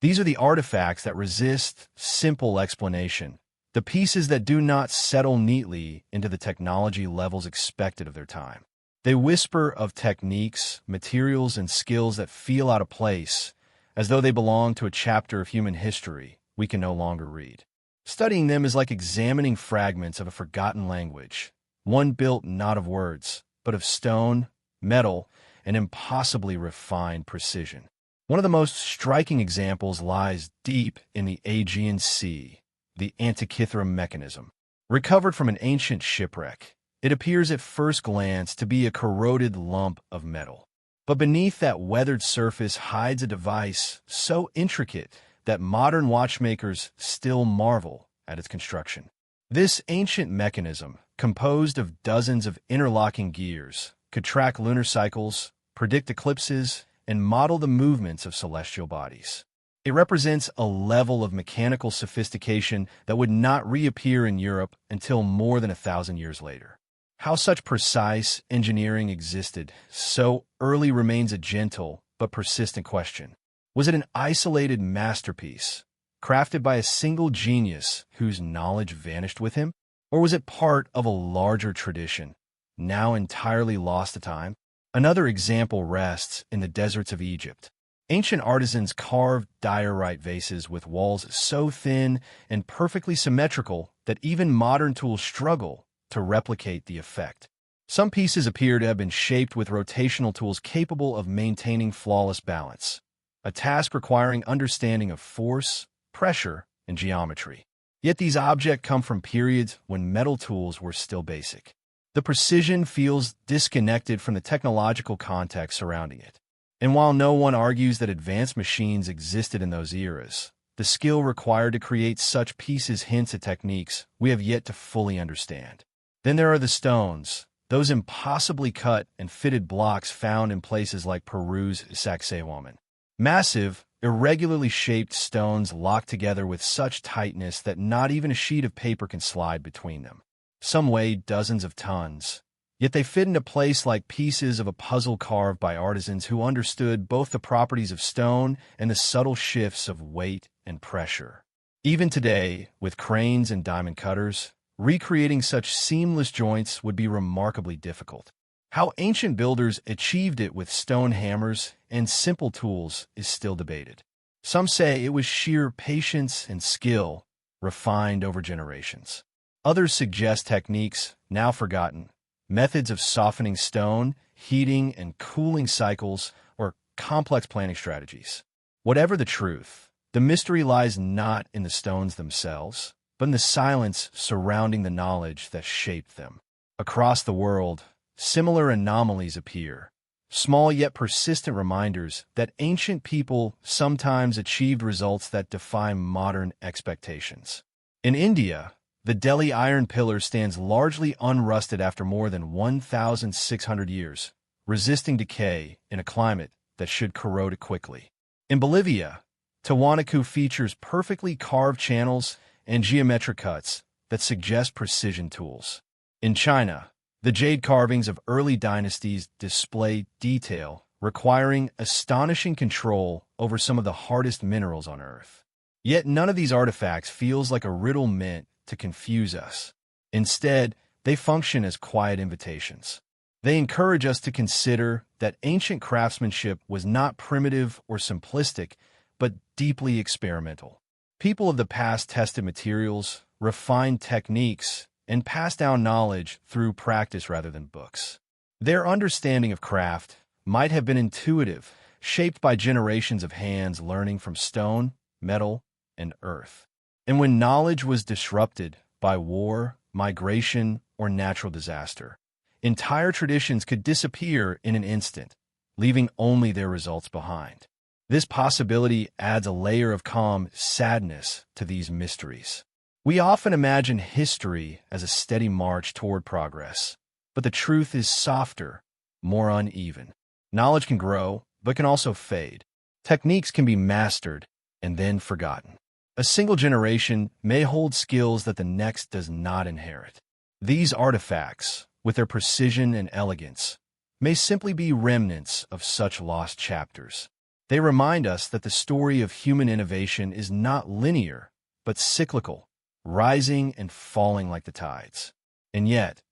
These are the artifacts that resist simple explanation, the pieces that do not settle neatly into the technology levels expected of their time. They whisper of techniques, materials, and skills that feel out of place, as though they belong to a chapter of human history we can no longer read. Studying them is like examining fragments of a forgotten language, one built not of words, but of stone, metal, and impossibly refined precision. One of the most striking examples lies deep in the Aegean Sea, the Antikythera mechanism. Recovered from an ancient shipwreck, it appears at first glance to be a corroded lump of metal. But beneath that weathered surface hides a device so intricate that modern watchmakers still marvel at its construction. This ancient mechanism, composed of dozens of interlocking gears, could track lunar cycles, predict eclipses, and model the movements of celestial bodies. It represents a level of mechanical sophistication that would not reappear in Europe until more than 1,000 years later. How such precise engineering existed so early remains a gentle but persistent question. Was it an isolated masterpiece, crafted by a single genius whose knowledge vanished with him? Or was it part of a larger tradition, now entirely lost to time? Another example rests in the deserts of Egypt. Ancient artisans carved diorite vases with walls so thin and perfectly symmetrical that even modern tools struggle to replicate the effect. Some pieces appear to have been shaped with rotational tools capable of maintaining flawless balance, a task requiring understanding of force, pressure, and geometry. Yet these objects come from periods when metal tools were still basic. The precision feels disconnected from the technological context surrounding it. And while no one argues that advanced machines existed in those eras, the skill required to create such pieces hints at techniques we have yet to fully understand. Then there are the stones, those impossibly cut and fitted blocks found in places like Peru's Sacsayhuaman. Massive, irregularly shaped stones locked together with such tightness that not even a sheet of paper can slide between them. Some weigh dozens of tons, yet they fit into place like pieces of a puzzle carved by artisans who understood both the properties of stone and the subtle shifts of weight and pressure. Even today, with cranes and diamond cutters, recreating such seamless joints would be remarkably difficult. How ancient builders achieved it with stone hammers and simple tools is still debated. Some say it was sheer patience and skill, refined over generations. Others suggest techniques, now forgotten, methods of softening stone, heating and cooling cycles, or complex planning strategies. Whatever the truth, the mystery lies not in the stones themselves, but in the silence surrounding the knowledge that shaped them. Across the world, similar anomalies appear, small yet persistent reminders that ancient people sometimes achieved results that defy modern expectations. In India, the Delhi iron pillar stands largely unrusted after more than 1,600 years, resisting decay in a climate that should corrode it quickly. In Bolivia, Tiwanaku features perfectly carved channels and geometric cuts that suggest precision tools. In China, the jade carvings of early dynasties display detail, requiring astonishing control over some of the hardest minerals on Earth. Yet none of these artifacts feels like a riddle meant to confuse us. Instead, they function as quiet invitations. They encourage us to consider that ancient craftsmanship was not primitive or simplistic, but deeply experimental. People of the past tested materials, refined techniques, and passed down knowledge through practice rather than books. Their understanding of craft might have been intuitive, shaped by generations of hands learning from stone, metal, and earth. And when knowledge was disrupted by war, migration, or natural disaster, entire traditions could disappear in an instant, leaving only their results behind. This possibility adds a layer of calm sadness to these mysteries. We often imagine history as a steady march toward progress, but the truth is softer, more uneven. Knowledge can grow, but can also fade. Techniques can be mastered and then forgotten. A single generation may hold skills that the next does not inherit. These artifacts, with their precision and elegance, may simply be remnants of such lost chapters. They remind us that the story of human innovation is not linear, but cyclical, rising and falling like the tides. And yet,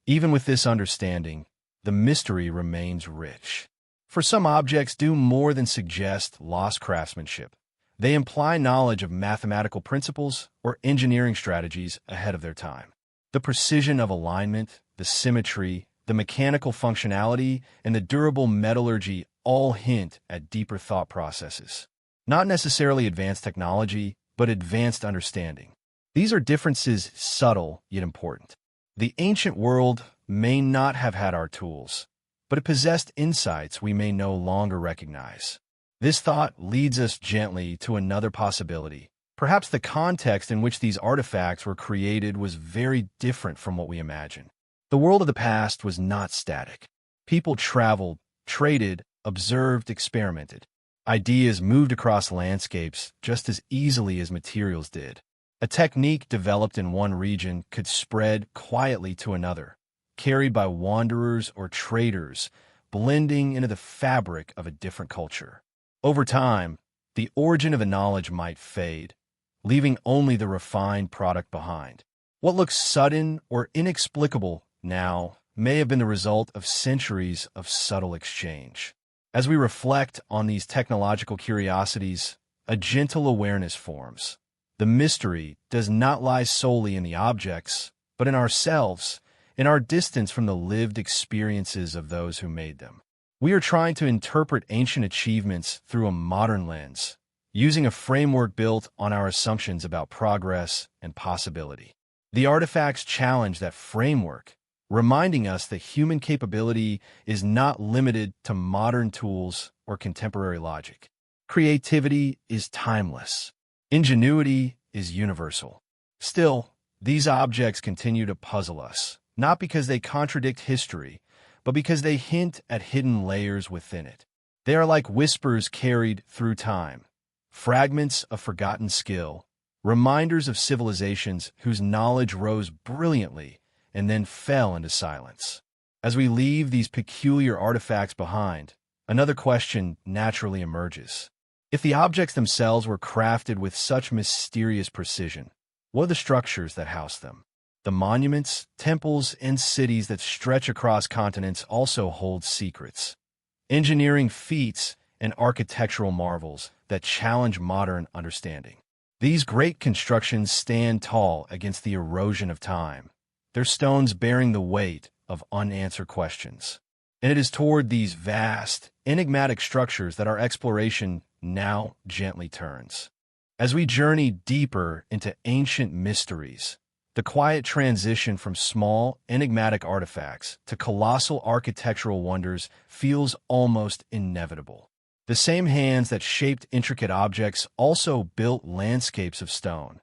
even with this understanding, the mystery remains rich. For some objects do more than suggest lost craftsmanship. They imply knowledge of mathematical principles or engineering strategies ahead of their time. The precision of alignment, the symmetry, the mechanical functionality, and the durable metallurgy all hint at deeper thought processes. Not necessarily advanced technology, but advanced understanding. These are differences subtle yet important. The ancient world may not have had our tools, but it possessed insights we may no longer recognize. This thought leads us gently to another possibility. Perhaps the context in which these artifacts were created was very different from what we imagine. The world of the past was not static. People traveled, traded, observed, experimented. Ideas moved across landscapes just as easily as materials did. A technique developed in one region could spread quietly to another, carried by wanderers or traders, blending into the fabric of a different culture. Over time, the origin of the knowledge might fade, leaving only the refined product behind. What looks sudden or inexplicable now may have been the result of centuries of subtle exchange. As we reflect on these technological curiosities, a gentle awareness forms. The mystery does not lie solely in the objects, but in ourselves, in our distance from the lived experiences of those who made them. We are trying to interpret ancient achievements through a modern lens, using a framework built on our assumptions about progress and possibility. The artifacts challenge that framework, reminding us that human capability is not limited to modern tools or contemporary logic. Creativity is timeless. Ingenuity is universal. Still, these objects continue to puzzle us, not because they contradict history, but because they hint at hidden layers within it. They are like whispers carried through time, fragments of forgotten skill, reminders of civilizations whose knowledge rose brilliantly and then fell into silence. As we leave these peculiar artifacts behind, another question naturally emerges. If the objects themselves were crafted with such mysterious precision, what are the structures that house them? The monuments, temples, and cities that stretch across continents also hold secrets. Engineering feats and architectural marvels that challenge modern understanding. These great constructions stand tall against the erosion of time, their stones bearing the weight of unanswered questions. And it is toward these vast, enigmatic structures that our exploration now gently turns. As we journey deeper into ancient mysteries, the quiet transition from small, enigmatic artifacts to colossal architectural wonders feels almost inevitable. The same hands that shaped intricate objects also built landscapes of stone,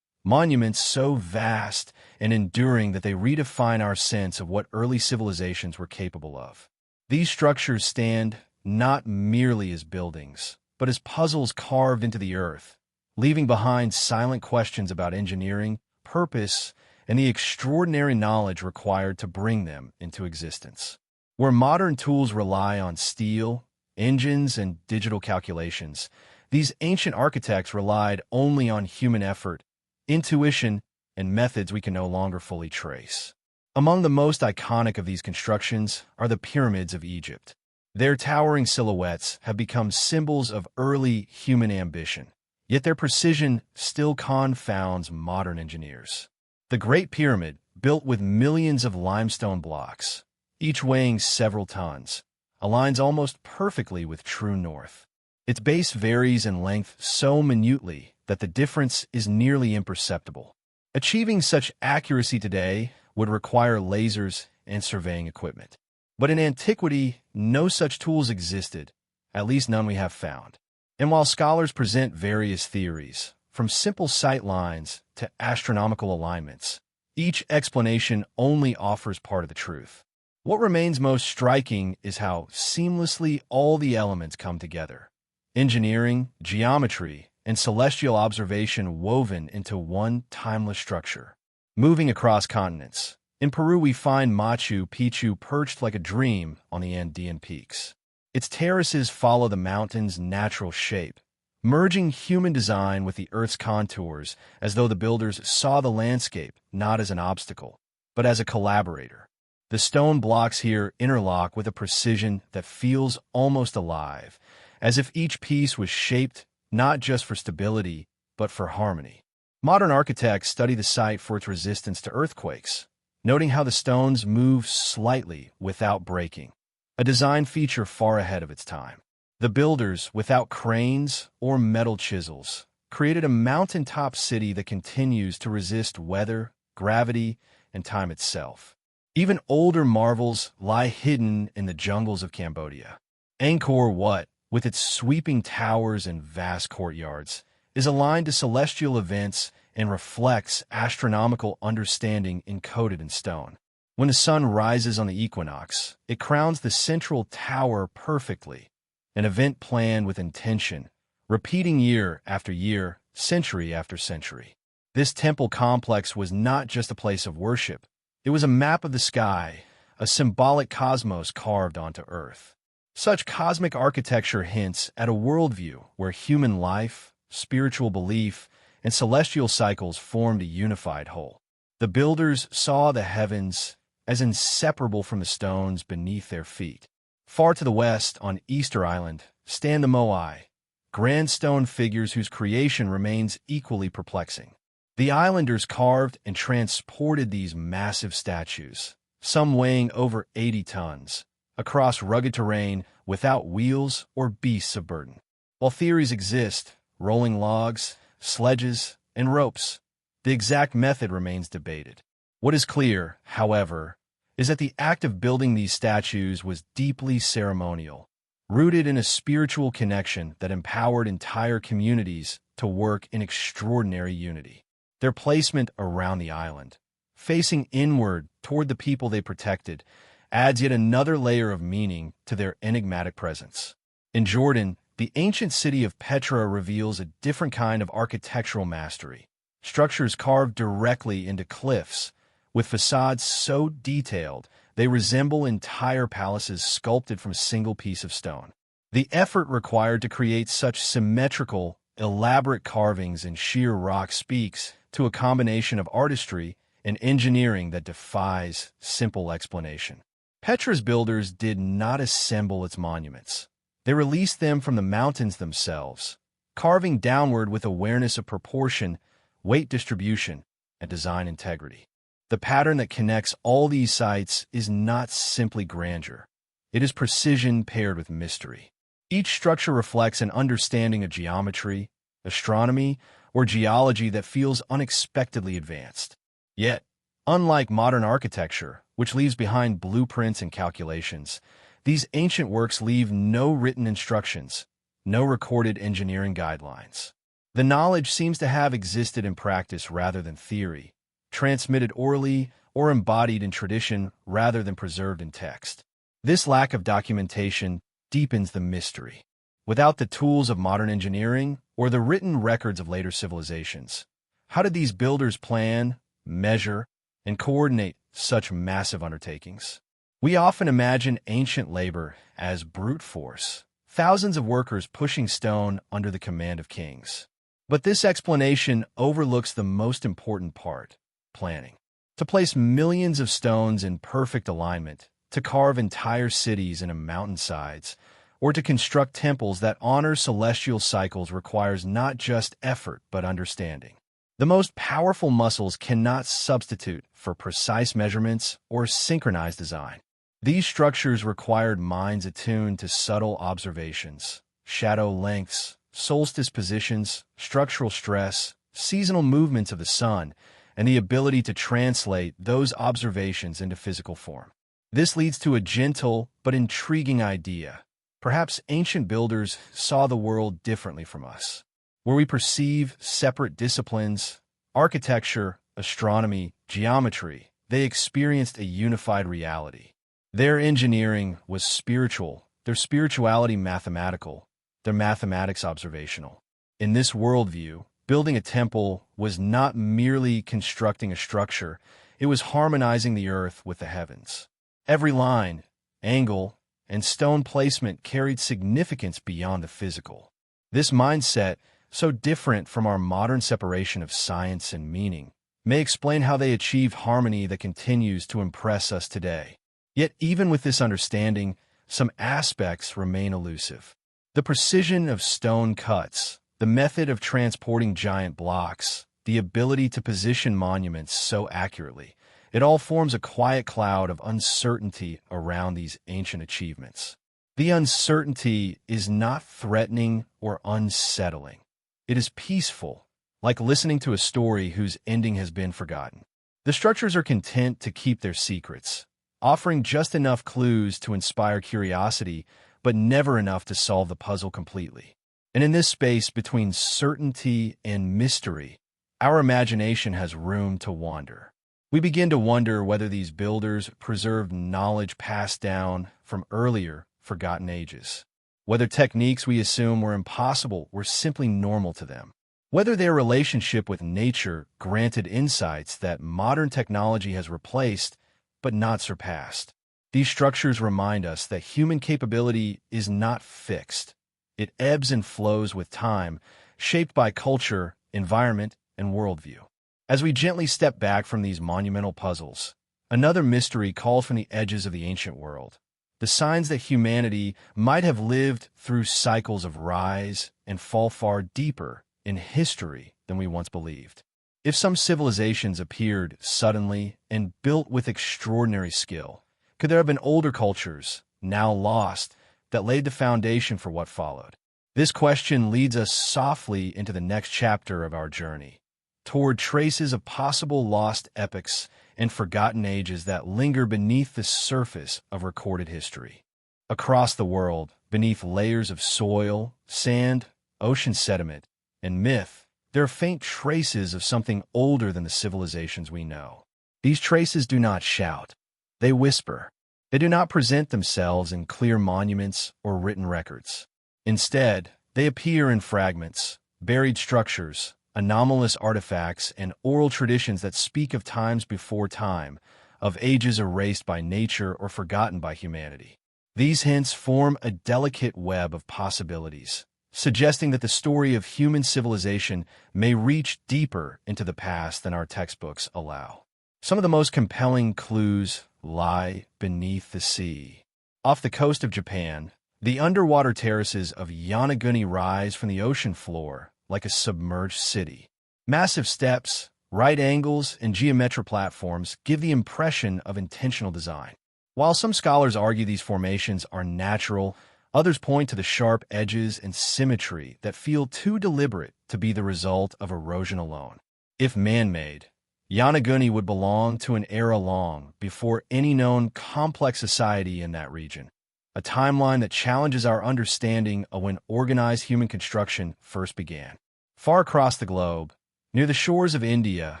monuments so vast and enduring that they redefine our sense of what early civilizations were capable of. These structures stand not merely as buildings, but as puzzles carved into the earth, leaving behind silent questions about engineering, purpose, and the extraordinary knowledge required to bring them into existence. Where modern tools rely on steel, engines, and digital calculations, these ancient architects relied only on human effort, intuition, and methods we can no longer fully trace. Among the most iconic of these constructions are the pyramids of Egypt. Their towering silhouettes have become symbols of early human ambition, yet their precision still confounds modern engineers. The Great Pyramid, built with millions of limestone blocks, each weighing several tons, aligns almost perfectly with true north. Its base varies in length so minutely that the difference is nearly imperceptible. Achieving such accuracy today would require lasers and surveying equipment. But in antiquity, no such tools existed, at least none we have found. And while scholars present various theories, from simple sight lines to astronomical alignments, each explanation only offers part of the truth. What remains most striking is how seamlessly all the elements come together. Engineering, geometry, and celestial observation woven into one timeless structure. Moving across continents, in Peru we find Machu Picchu perched like a dream on the Andean peaks. Its terraces follow the mountain's natural shape, merging human design with the Earth's contours as though the builders saw the landscape not as an obstacle, but as a collaborator. The stone blocks here interlock with a precision that feels almost alive, as if each piece was shaped not just for stability, but for harmony. Modern architects study the site for its resistance to earthquakes, noting how the stones move slightly without breaking, a design feature far ahead of its time. The builders, without cranes or metal chisels, created a mountaintop city that continues to resist weather, gravity, and time itself. Even older marvels lie hidden in the jungles of Cambodia. Angkor Wat, with its sweeping towers and vast courtyards, is aligned to celestial events and reflects astronomical understanding encoded in stone. When the sun rises on the equinox, it crowns the central tower perfectly, an event planned with intention, repeating year after year, century after century. This temple complex was not just a place of worship. It was a map of the sky, a symbolic cosmos carved onto Earth. Such cosmic architecture hints at a worldview where human life, spiritual belief, and celestial cycles formed a unified whole. The builders saw the heavens as inseparable from the stones beneath their feet. Far to the west, on Easter Island, stand the Moai, grand stone figures whose creation remains equally perplexing. The islanders carved and transported these massive statues, some weighing over 80 tons, across rugged terrain without wheels or beasts of burden. While theories exist, rolling logs, sledges, and ropes, the exact method remains debated. What is clear, however, is that the act of building these statues was deeply ceremonial, rooted in a spiritual connection that empowered entire communities to work in extraordinary unity. Their placement around the island, facing inward toward the people they protected, adds yet another layer of meaning to their enigmatic presence. In Jordan, the ancient city of Petra reveals a different kind of architectural mastery. Structures carved directly into cliffs, with facades so detailed they resemble entire palaces sculpted from a single piece of stone. The effort required to create such symmetrical, elaborate carvings in sheer rock speaks to a combination of artistry and engineering that defies simple explanation. Petra's builders did not assemble its monuments. They released them from the mountains themselves, carving downward with awareness of proportion, weight distribution, and design integrity. The pattern that connects all these sites is not simply grandeur. It is precision paired with mystery. Each structure reflects an understanding of geometry, astronomy, or geology that feels unexpectedly advanced. Yet, unlike modern architecture, which leaves behind blueprints and calculations, these ancient works leave no written instructions, no recorded engineering guidelines. The knowledge seems to have existed in practice rather than theory, transmitted orally or embodied in tradition rather than preserved in text. This lack of documentation deepens the mystery. Without the tools of modern engineering or the written records of later civilizations, how did these builders plan, measure, and coordinate such massive undertakings? We often imagine ancient labor as brute force, thousands of workers pushing stone under the command of kings. But this explanation overlooks the most important part: planning. To place millions of stones in perfect alignment, to carve entire cities in mountainsides, or to construct temples that honor celestial cycles requires not just effort but understanding. The most powerful muscles cannot substitute for precise measurements or synchronized design. These structures required minds attuned to subtle observations, shadow lengths, solstice positions, structural stress, seasonal movements of the sun, and the ability to translate those observations into physical form. This leads to a gentle but intriguing idea. Perhaps ancient builders saw the world differently from us. Where we perceive separate disciplines, architecture, astronomy, geometry, they experienced a unified reality. Their engineering was spiritual, their spirituality mathematical, their mathematics observational. In this worldview, building a temple was not merely constructing a structure, it was harmonizing the earth with the heavens. Every line, angle, and stone placement carried significance beyond the physical. This mindset, so different from our modern separation of science and meaning, may explain how they achieved harmony that continues to impress us today. Yet even with this understanding, some aspects remain elusive. The precision of stone cuts, the method of transporting giant blocks, the ability to position monuments so accurately, it all forms a quiet cloud of uncertainty around these ancient achievements. The uncertainty is not threatening or unsettling. It is peaceful, like listening to a story whose ending has been forgotten. The structures are content to keep their secrets, offering just enough clues to inspire curiosity, but never enough to solve the puzzle completely. And in this space between certainty and mystery, our imagination has room to wander. We begin to wonder whether these builders preserved knowledge passed down from earlier, forgotten ages, whether techniques we assume were impossible were simply normal to them, whether their relationship with nature granted insights that modern technology has replaced but not surpassed. These structures remind us that human capability is not fixed. It ebbs and flows with time, shaped by culture, environment, and worldview. As we gently step back from these monumental puzzles, another mystery calls from the edges of the ancient world. The signs that humanity might have lived through cycles of rise and fall far deeper in history than we once believed. If some civilizations appeared suddenly and built with extraordinary skill, could there have been older cultures, now lost, that laid the foundation for what followed? This question leads us softly into the next chapter of our journey, toward traces of possible lost epochs and forgotten ages that linger beneath the surface of recorded history. Across the world, beneath layers of soil, sand, ocean sediment, and myth, there are faint traces of something older than the civilizations we know. These traces do not shout. They whisper. They do not present themselves in clear monuments or written records. Instead, they appear in fragments, buried structures, anomalous artifacts, and oral traditions that speak of times before time, of ages erased by nature or forgotten by humanity. These hints form a delicate web of possibilities, suggesting that the story of human civilization may reach deeper into the past than our textbooks allow. Some of the most compelling clues lie beneath the sea. Off the coast of Japan, the underwater terraces of Yonaguni rise from the ocean floor like a submerged city. Massive steps, right angles, and geometric platforms give the impression of intentional design. While some scholars argue these formations are natural, others point to the sharp edges and symmetry that feel too deliberate to be the result of erosion alone. If man-made, Yonaguni would belong to an era long before any known complex society in that region, a timeline that challenges our understanding of when organized human construction first began. Far across the globe, near the shores of India,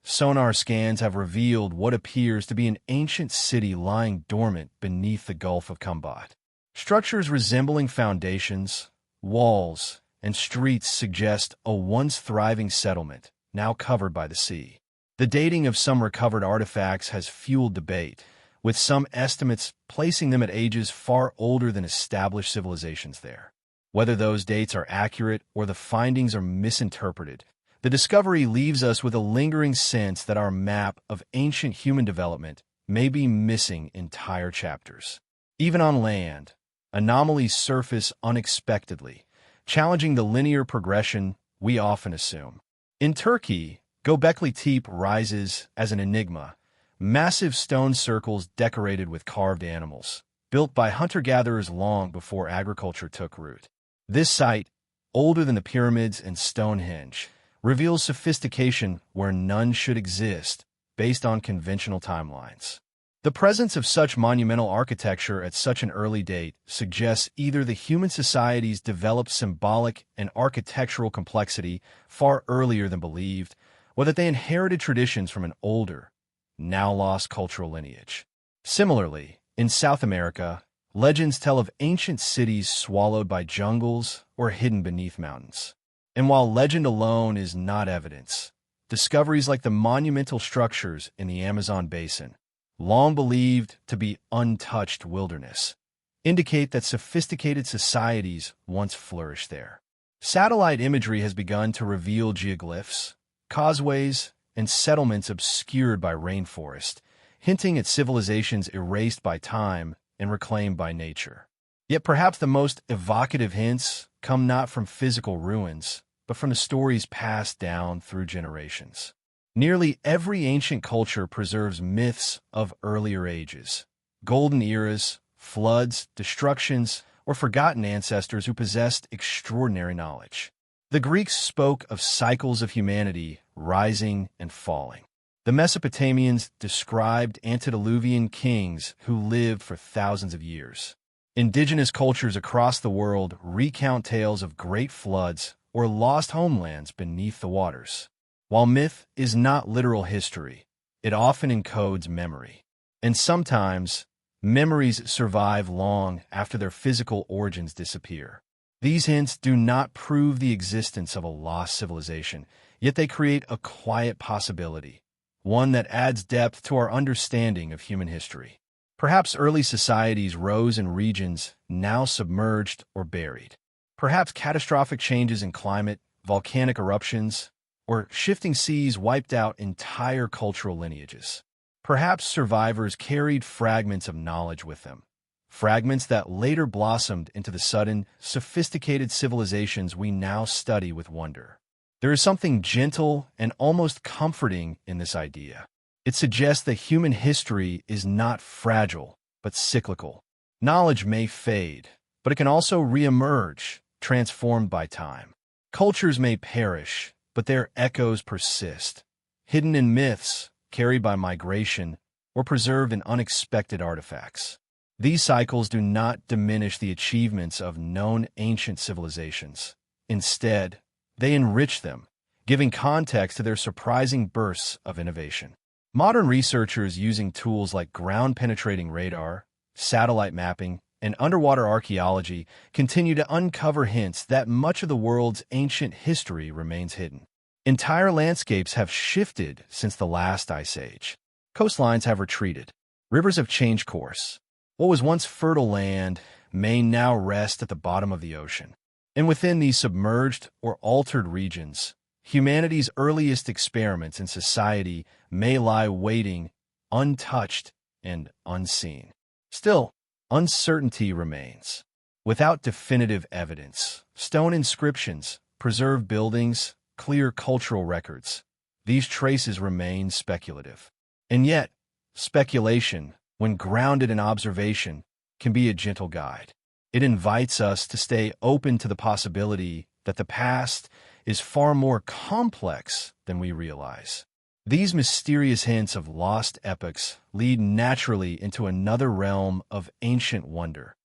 sonar scans have revealed what appears to be an ancient city lying dormant beneath the Gulf of Kumbat. Structures resembling foundations, walls, and streets suggest a once thriving settlement, now covered by the sea. The dating of some recovered artifacts has fueled debate, with some estimates placing them at ages far older than established civilizations there. Whether those dates are accurate or the findings are misinterpreted, the discovery leaves us with a lingering sense that our map of ancient human development may be missing entire chapters. Even on land, anomalies surface unexpectedly, challenging the linear progression we often assume. In Turkey, Göbekli Tepe rises as an enigma, massive stone circles decorated with carved animals, built by hunter-gatherers long before agriculture took root. This site, older than the pyramids and Stonehenge, reveals sophistication where none should exist based on conventional timelines. The presence of such monumental architecture at such an early date suggests either the human societies developed symbolic and architectural complexity far earlier than believed, or that they inherited traditions from an older, now lost cultural lineage. Similarly, in South America, legends tell of ancient cities swallowed by jungles or hidden beneath mountains. And while legend alone is not evidence, discoveries like the monumental structures in the Amazon basin, long believed to be untouched wilderness, indicate that sophisticated societies once flourished there. Satellite imagery has begun to reveal geoglyphs, causeways, and settlements obscured by rainforest, hinting at civilizations erased by time and reclaimed by nature. Yet perhaps the most evocative hints come not from physical ruins, but from the stories passed down through generations. Nearly every ancient culture preserves myths of earlier ages, golden eras, floods, destructions, or forgotten ancestors who possessed extraordinary knowledge. The Greeks spoke of cycles of humanity rising and falling. The Mesopotamians described antediluvian kings who lived for thousands of years. Indigenous cultures across the world recount tales of great floods or lost homelands beneath the waters. While myth is not literal history, it often encodes memory. And sometimes, memories survive long after their physical origins disappear. These hints do not prove the existence of a lost civilization, yet they create a quiet possibility, one that adds depth to our understanding of human history. Perhaps early societies rose in regions now submerged or buried. Perhaps catastrophic changes in climate, volcanic eruptions, or shifting seas wiped out entire cultural lineages. Perhaps survivors carried fragments of knowledge with them, fragments that later blossomed into the sudden, sophisticated civilizations we now study with wonder. There is something gentle and almost comforting in this idea. It suggests that human history is not fragile, but cyclical. Knowledge may fade, but it can also reemerge, transformed by time. Cultures may perish, but their echoes persist, hidden in myths, carried by migration, or preserved in unexpected artifacts. These cycles do not diminish the achievements of known ancient civilizations. Instead, they enrich them, giving context to their surprising bursts of innovation. Modern researchers using tools like ground-penetrating radar, satellite mapping, and underwater archaeology continue to uncover hints that much of the world's ancient history remains hidden. Entire landscapes have shifted since the last ice age. Coastlines have retreated. Rivers have changed course. What was once fertile land may now rest at the bottom of the ocean. And within these submerged or altered regions, humanity's earliest experiments in society may lie waiting, untouched and unseen. Still, uncertainty remains. Without definitive evidence, stone inscriptions, preserved buildings, clear cultural records, these traces remain speculative. And yet, speculation, when grounded in observation, can be a gentle guide. It invites us to stay open to the possibility that the past is far more complex than we realize. These mysterious hints of lost epochs lead naturally into another realm of ancient wonder.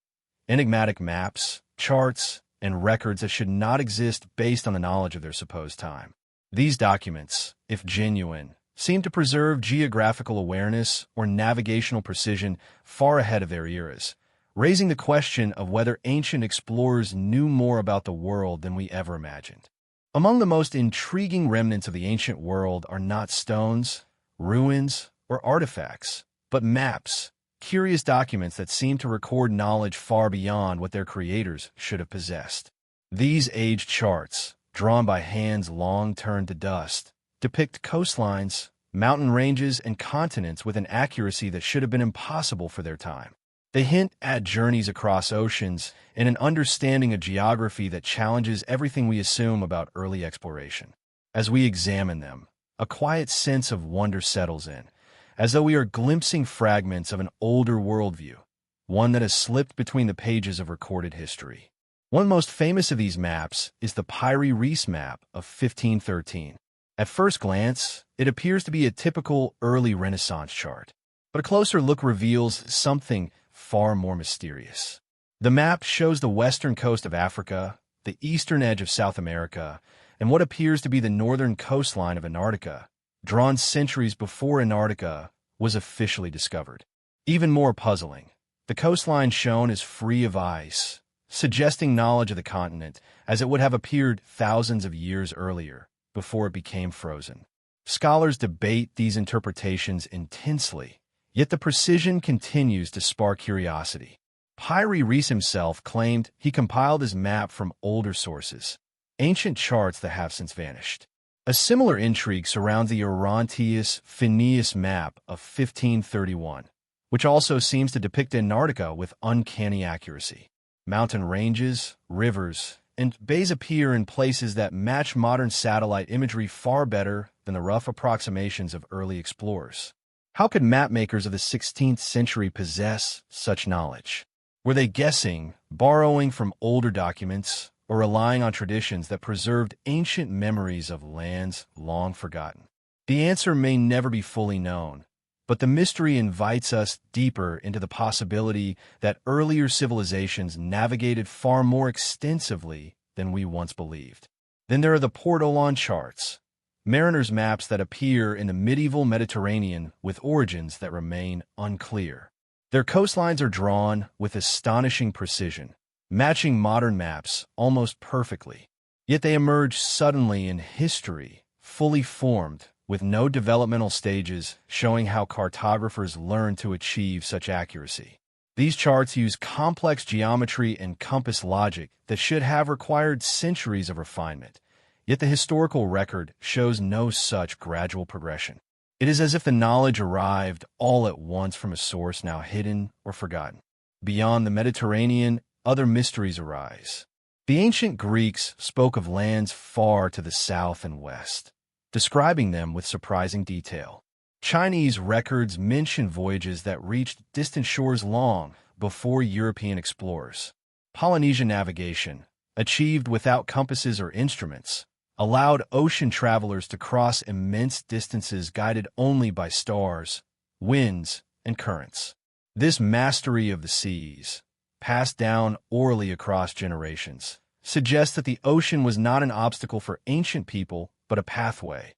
Enigmatic maps, charts, and records that should not exist based on the knowledge of their supposed time. These documents, if genuine, seem to preserve geographical awareness or navigational precision far ahead of their eras, raising the question of whether ancient explorers knew more about the world than we ever imagined. Among the most intriguing remnants of the ancient world are not stones, ruins, or artifacts, but maps, curious documents that seem to record knowledge far beyond what their creators should have possessed. These aged charts, drawn by hands long turned to dust, depict coastlines, mountain ranges, and continents with an accuracy that should have been impossible for their time. They hint at journeys across oceans and an understanding of geography that challenges everything we assume about early exploration. As we examine them, a quiet sense of wonder settles in, as though we are glimpsing fragments of an older worldview, one that has slipped between the pages of recorded history. One of the most famous of these maps is the Piri Reis map of 1513. At first glance, it appears to be a typical early Renaissance chart, but a closer look reveals something far more mysterious. The map shows the western coast of Africa, the eastern edge of South America, and what appears to be the northern coastline of Antarctica, drawn centuries before Antarctica was officially discovered. Even more puzzling, the coastline shown is free of ice, suggesting knowledge of the continent as it would have appeared thousands of years earlier, before it became frozen. Scholars debate these interpretations intensely, yet the precision continues to spark curiosity. Pyre Rees himself claimed he compiled his map from older sources, ancient charts that have since vanished. A similar intrigue surrounds the Orontius Phineas map of 1531, which also seems to depict Antarctica with uncanny accuracy. Mountain ranges, rivers, and bays appear in places that match modern satellite imagery far better than the rough approximations of early explorers. How could mapmakers of the 16th century possess such knowledge? Were they guessing, borrowing from older documents, or relying on traditions that preserved ancient memories of lands long forgotten? The answer may never be fully known, but the mystery invites us deeper into the possibility that earlier civilizations navigated far more extensively than we once believed. Then there are the Port-Oland charts, mariners' maps that appear in the medieval Mediterranean with origins that remain unclear. Their coastlines are drawn with astonishing precision, matching modern maps almost perfectly. Yet they emerge suddenly in history, fully formed, with no developmental stages showing how cartographers learned to achieve such accuracy. These charts use complex geometry and compass logic that should have required centuries of refinement, yet the historical record shows no such gradual progression. It is as if the knowledge arrived all at once from a source now hidden or forgotten. Beyond the Mediterranean, other mysteries arise. The ancient Greeks spoke of lands far to the south and west, describing them with surprising detail. Chinese records mention voyages that reached distant shores long before European explorers. Polynesian navigation, achieved without compasses or instruments, allowed ocean travelers to cross immense distances guided only by stars, winds, and currents. This mastery of the seas, passed down orally across generations, suggests that the ocean was not an obstacle for ancient people, but a pathway,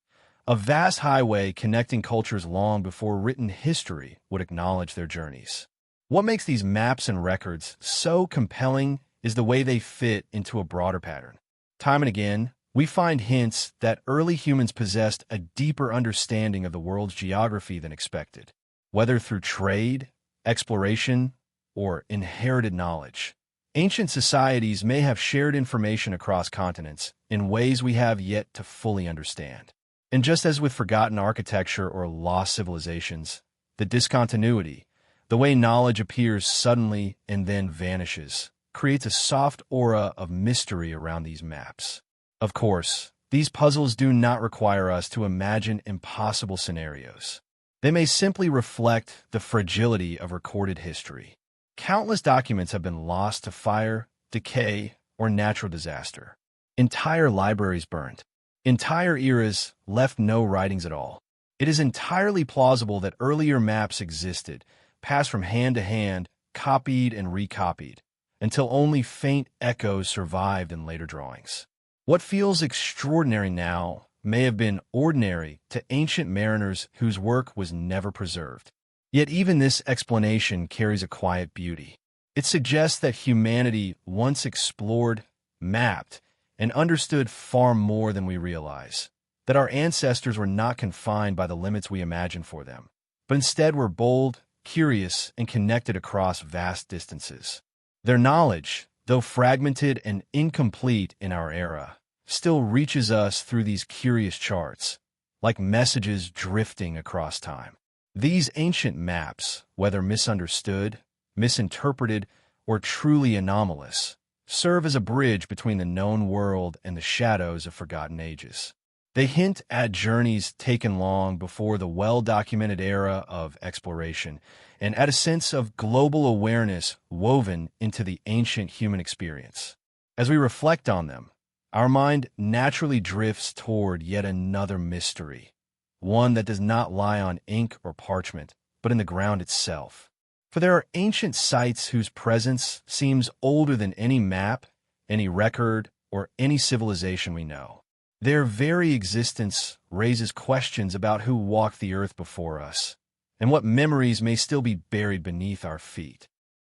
a vast highway connecting cultures long before written history would acknowledge their journeys. What makes these maps and records so compelling is the way they fit into a broader pattern. Time and again, we find hints that early humans possessed a deeper understanding of the world's geography than expected, whether through trade, exploration, or inherited knowledge. Ancient societies may have shared information across continents in ways we have yet to fully understand. And just as with forgotten architecture or lost civilizations, the discontinuity, the way knowledge appears suddenly and then vanishes, creates a soft aura of mystery around these maps. Of course, these puzzles do not require us to imagine impossible scenarios. They may simply reflect the fragility of recorded history. Countless documents have been lost to fire, decay, or natural disaster. Entire libraries burned. Entire eras left no writings at all. It is entirely plausible that earlier maps existed, passed from hand to hand, copied and recopied, until only faint echoes survived in later drawings. What feels extraordinary now may have been ordinary to ancient mariners whose work was never preserved. Yet even this explanation carries a quiet beauty. It suggests that humanity once explored, mapped, and understood far more than we realize, that our ancestors were not confined by the limits we imagine for them, but instead were bold, curious, and connected across vast distances. Their knowledge, though fragmented and incomplete in our era, still reaches us through these curious charts, like messages drifting across time. These ancient maps, whether misunderstood, misinterpreted, or truly anomalous, serve as a bridge between the known world and the shadows of forgotten ages. They hint at journeys taken long before the well-documented era of exploration, and at a sense of global awareness woven into the ancient human experience. As we reflect on them, our mind naturally drifts toward yet another mystery, one that does not lie on ink or parchment, but in the ground itself. For there are ancient sites whose presence seems older than any map, any record, or any civilization we know. Their very existence raises questions about who walked the earth before us, and what memories may still be buried beneath our feet.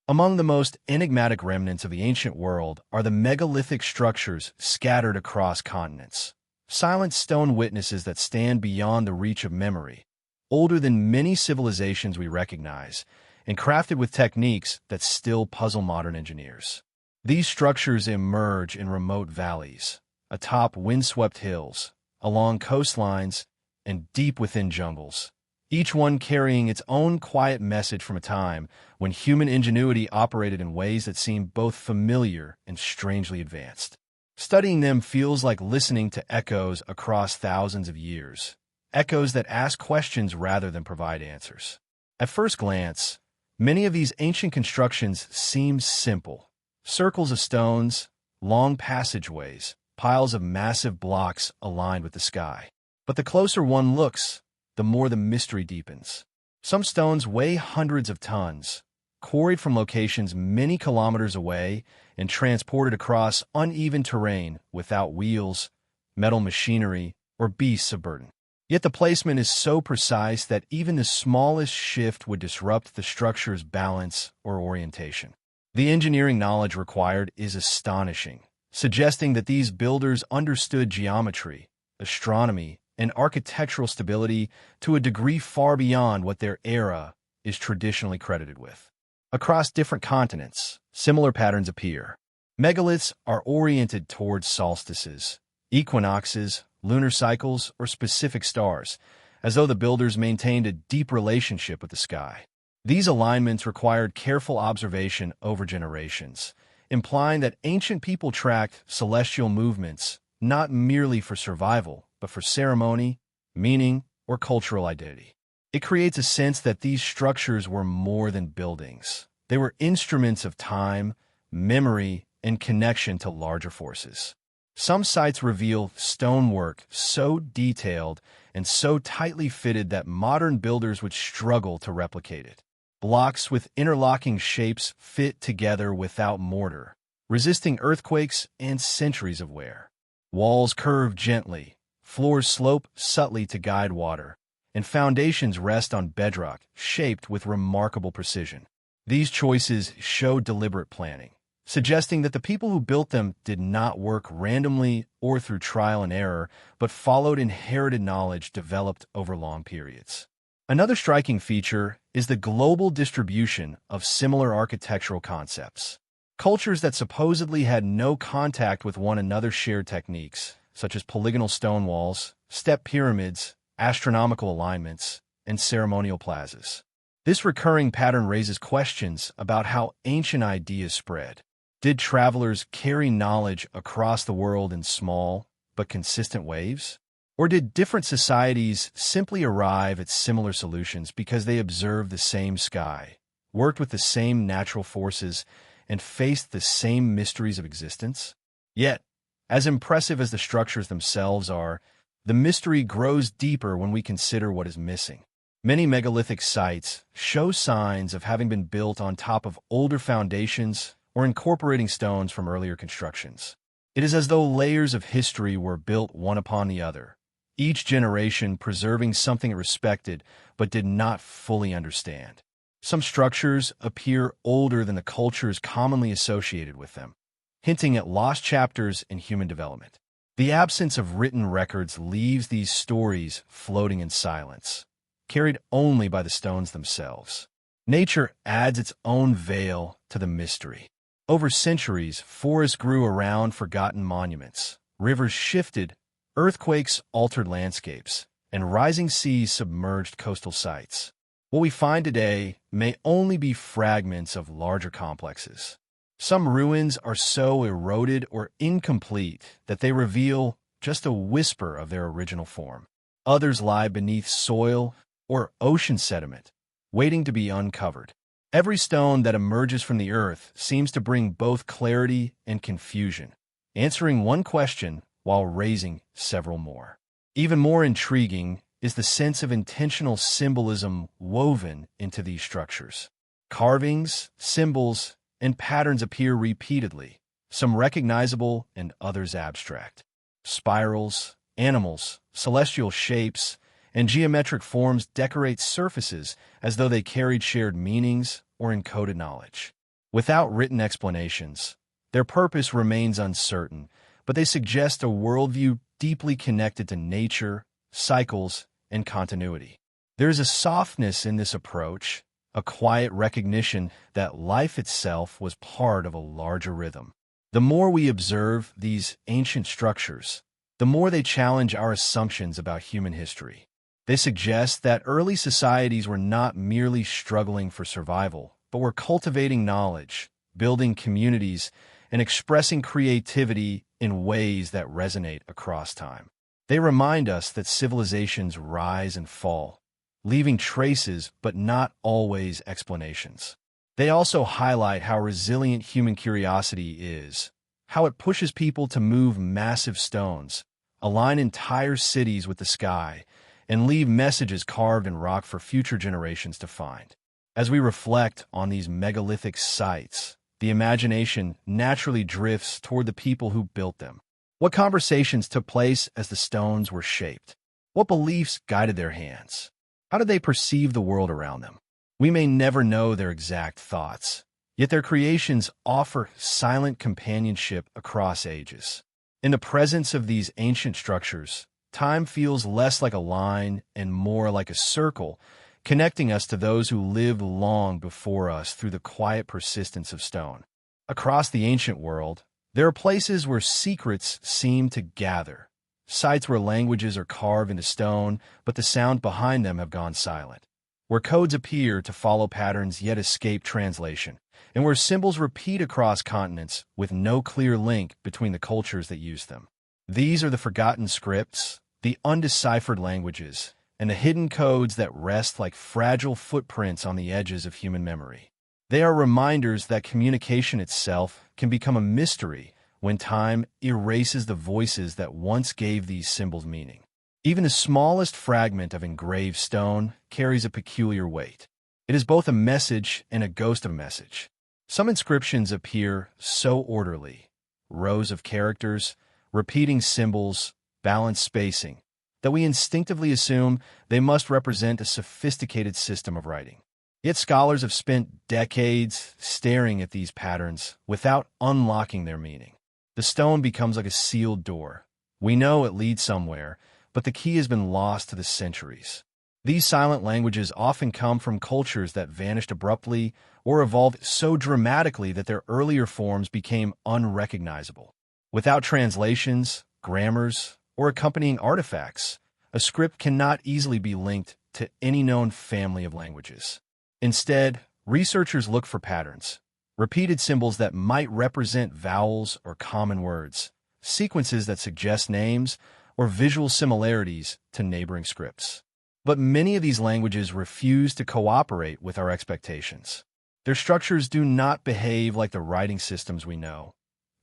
Among the most enigmatic remnants of the ancient world are the megalithic structures scattered across continents, silent stone witnesses that stand beyond the reach of memory, older than many civilizations we recognize, and crafted with techniques that still puzzle modern engineers. These structures emerge in remote valleys, atop windswept hills, along coastlines, and deep within jungles, each one carrying its own quiet message from a time when human ingenuity operated in ways that seem both familiar and strangely advanced. Studying them feels like listening to echoes across thousands of years, echoes that ask questions rather than provide answers. At first glance, many of these ancient constructions seem simple. Circles of stones, long passageways, piles of massive blocks aligned with the sky. But the closer one looks, the more the mystery deepens. Some stones weigh hundreds of tons, quarried from locations many kilometers away and transported across uneven terrain without wheels, metal machinery, or beasts of burden. Yet the placement is so precise that even the smallest shift would disrupt the structure's balance or orientation. The engineering knowledge required is astonishing, suggesting that these builders understood geometry, astronomy, and architectural stability to a degree far beyond what their era is traditionally credited with. Across different continents, similar patterns appear. Megaliths are oriented towards solstices, equinoxes, lunar cycles, or specific stars, as though the builders maintained a deep relationship with the sky. These alignments required careful observation over generations, implying that ancient people tracked celestial movements not merely for survival, but for ceremony, meaning, or cultural identity. It creates a sense that these structures were more than buildings. They were instruments of time, memory, and connection to larger forces. Some sites reveal stonework so detailed and so tightly fitted that modern builders would struggle to replicate it. Blocks with interlocking shapes fit together without mortar, resisting earthquakes and centuries of wear. Walls curve gently, floors slope subtly to guide water, and foundations rest on bedrock shaped with remarkable precision. These choices show deliberate planning, suggesting that the people who built them did not work randomly or through trial and error, but followed inherited knowledge developed over long periods. Another striking feature is the global distribution of similar architectural concepts. Cultures that supposedly had no contact with one another shared techniques, such as polygonal stone walls, step pyramids, astronomical alignments, and ceremonial plazas. This recurring pattern raises questions about how ancient ideas spread. Did travelers carry knowledge across the world in small but consistent waves? Or did different societies simply arrive at similar solutions because they observed the same sky, worked with the same natural forces, and faced the same mysteries of existence? Yet, as impressive as the structures themselves are, the mystery grows deeper when we consider what is missing. Many megalithic sites show signs of having been built on top of older foundations or incorporating stones from earlier constructions. It is as though layers of history were built one upon the other, each generation preserving something it respected but did not fully understand. Some structures appear older than the cultures commonly associated with them, hinting at lost chapters in human development. The absence of written records leaves these stories floating in silence, carried only by the stones themselves. Nature adds its own veil to the mystery. Over centuries, forests grew around forgotten monuments, rivers shifted, earthquakes altered landscapes, and rising seas submerged coastal sites. What we find today may only be fragments of larger complexes. Some ruins are so eroded or incomplete that they reveal just a whisper of their original form. Others lie beneath soil or ocean sediment, waiting to be uncovered. Every stone that emerges from the earth seems to bring both clarity and confusion, answering one question while raising several more. Even more intriguing is the sense of intentional symbolism woven into these structures. Carvings, symbols, and patterns appear repeatedly, some recognizable and others abstract. Spirals, animals, celestial shapes, and geometric forms decorate surfaces as though they carried shared meanings or encoded knowledge. Without written explanations, their purpose remains uncertain, but they suggest a worldview deeply connected to nature, cycles, and continuity. There is a softness in this approach, a quiet recognition that life itself was part of a larger rhythm. The more we observe these ancient structures, the more they challenge our assumptions about human history. They suggest that early societies were not merely struggling for survival, but were cultivating knowledge, building communities, and expressing creativity in ways that resonate across time. They remind us that civilizations rise and fall, leaving traces but not always explanations. They also highlight how resilient human curiosity is, how it pushes people to move massive stones, align entire cities with the sky, and leave messages carved in rock for future generations to find. As we reflect on these megalithic sites, the imagination naturally drifts toward the people who built them. What conversations took place as the stones were shaped? What beliefs guided their hands? How did they perceive the world around them? We may never know their exact thoughts, yet their creations offer silent companionship across ages. In the presence of these ancient structures, time feels less like a line and more like a circle, connecting us to those who lived long before us through the quiet persistence of stone. Across the ancient world, there are places where secrets seem to gather, sites where languages are carved into stone, but the sound behind them have gone silent, where codes appear to follow patterns yet escape translation, and where symbols repeat across continents with no clear link between the cultures that use them. These are the forgotten scripts, the undeciphered languages, and the hidden codes that rest like fragile footprints on the edges of human memory. They are reminders that communication itself can become a mystery when time erases the voices that once gave these symbols meaning. Even the smallest fragment of engraved stone carries a peculiar weight. It is both a message and a ghost of a message. Some inscriptions appear so orderly, rows of characters, repeating symbols, balanced spacing, that we instinctively assume they must represent a sophisticated system of writing. Yet scholars have spent decades staring at these patterns without unlocking their meaning. The stone becomes like a sealed door. We know it leads somewhere, but the key has been lost to the centuries. These silent languages often come from cultures that vanished abruptly or evolved so dramatically that their earlier forms became unrecognizable. Without translations, grammars, or accompanying artifacts, a script cannot easily be linked to any known family of languages. Instead, researchers look for patterns, repeated symbols that might represent vowels or common words, sequences that suggest names, or visual similarities to neighboring scripts. But many of these languages refuse to cooperate with our expectations. Their structures do not behave like the writing systems we know,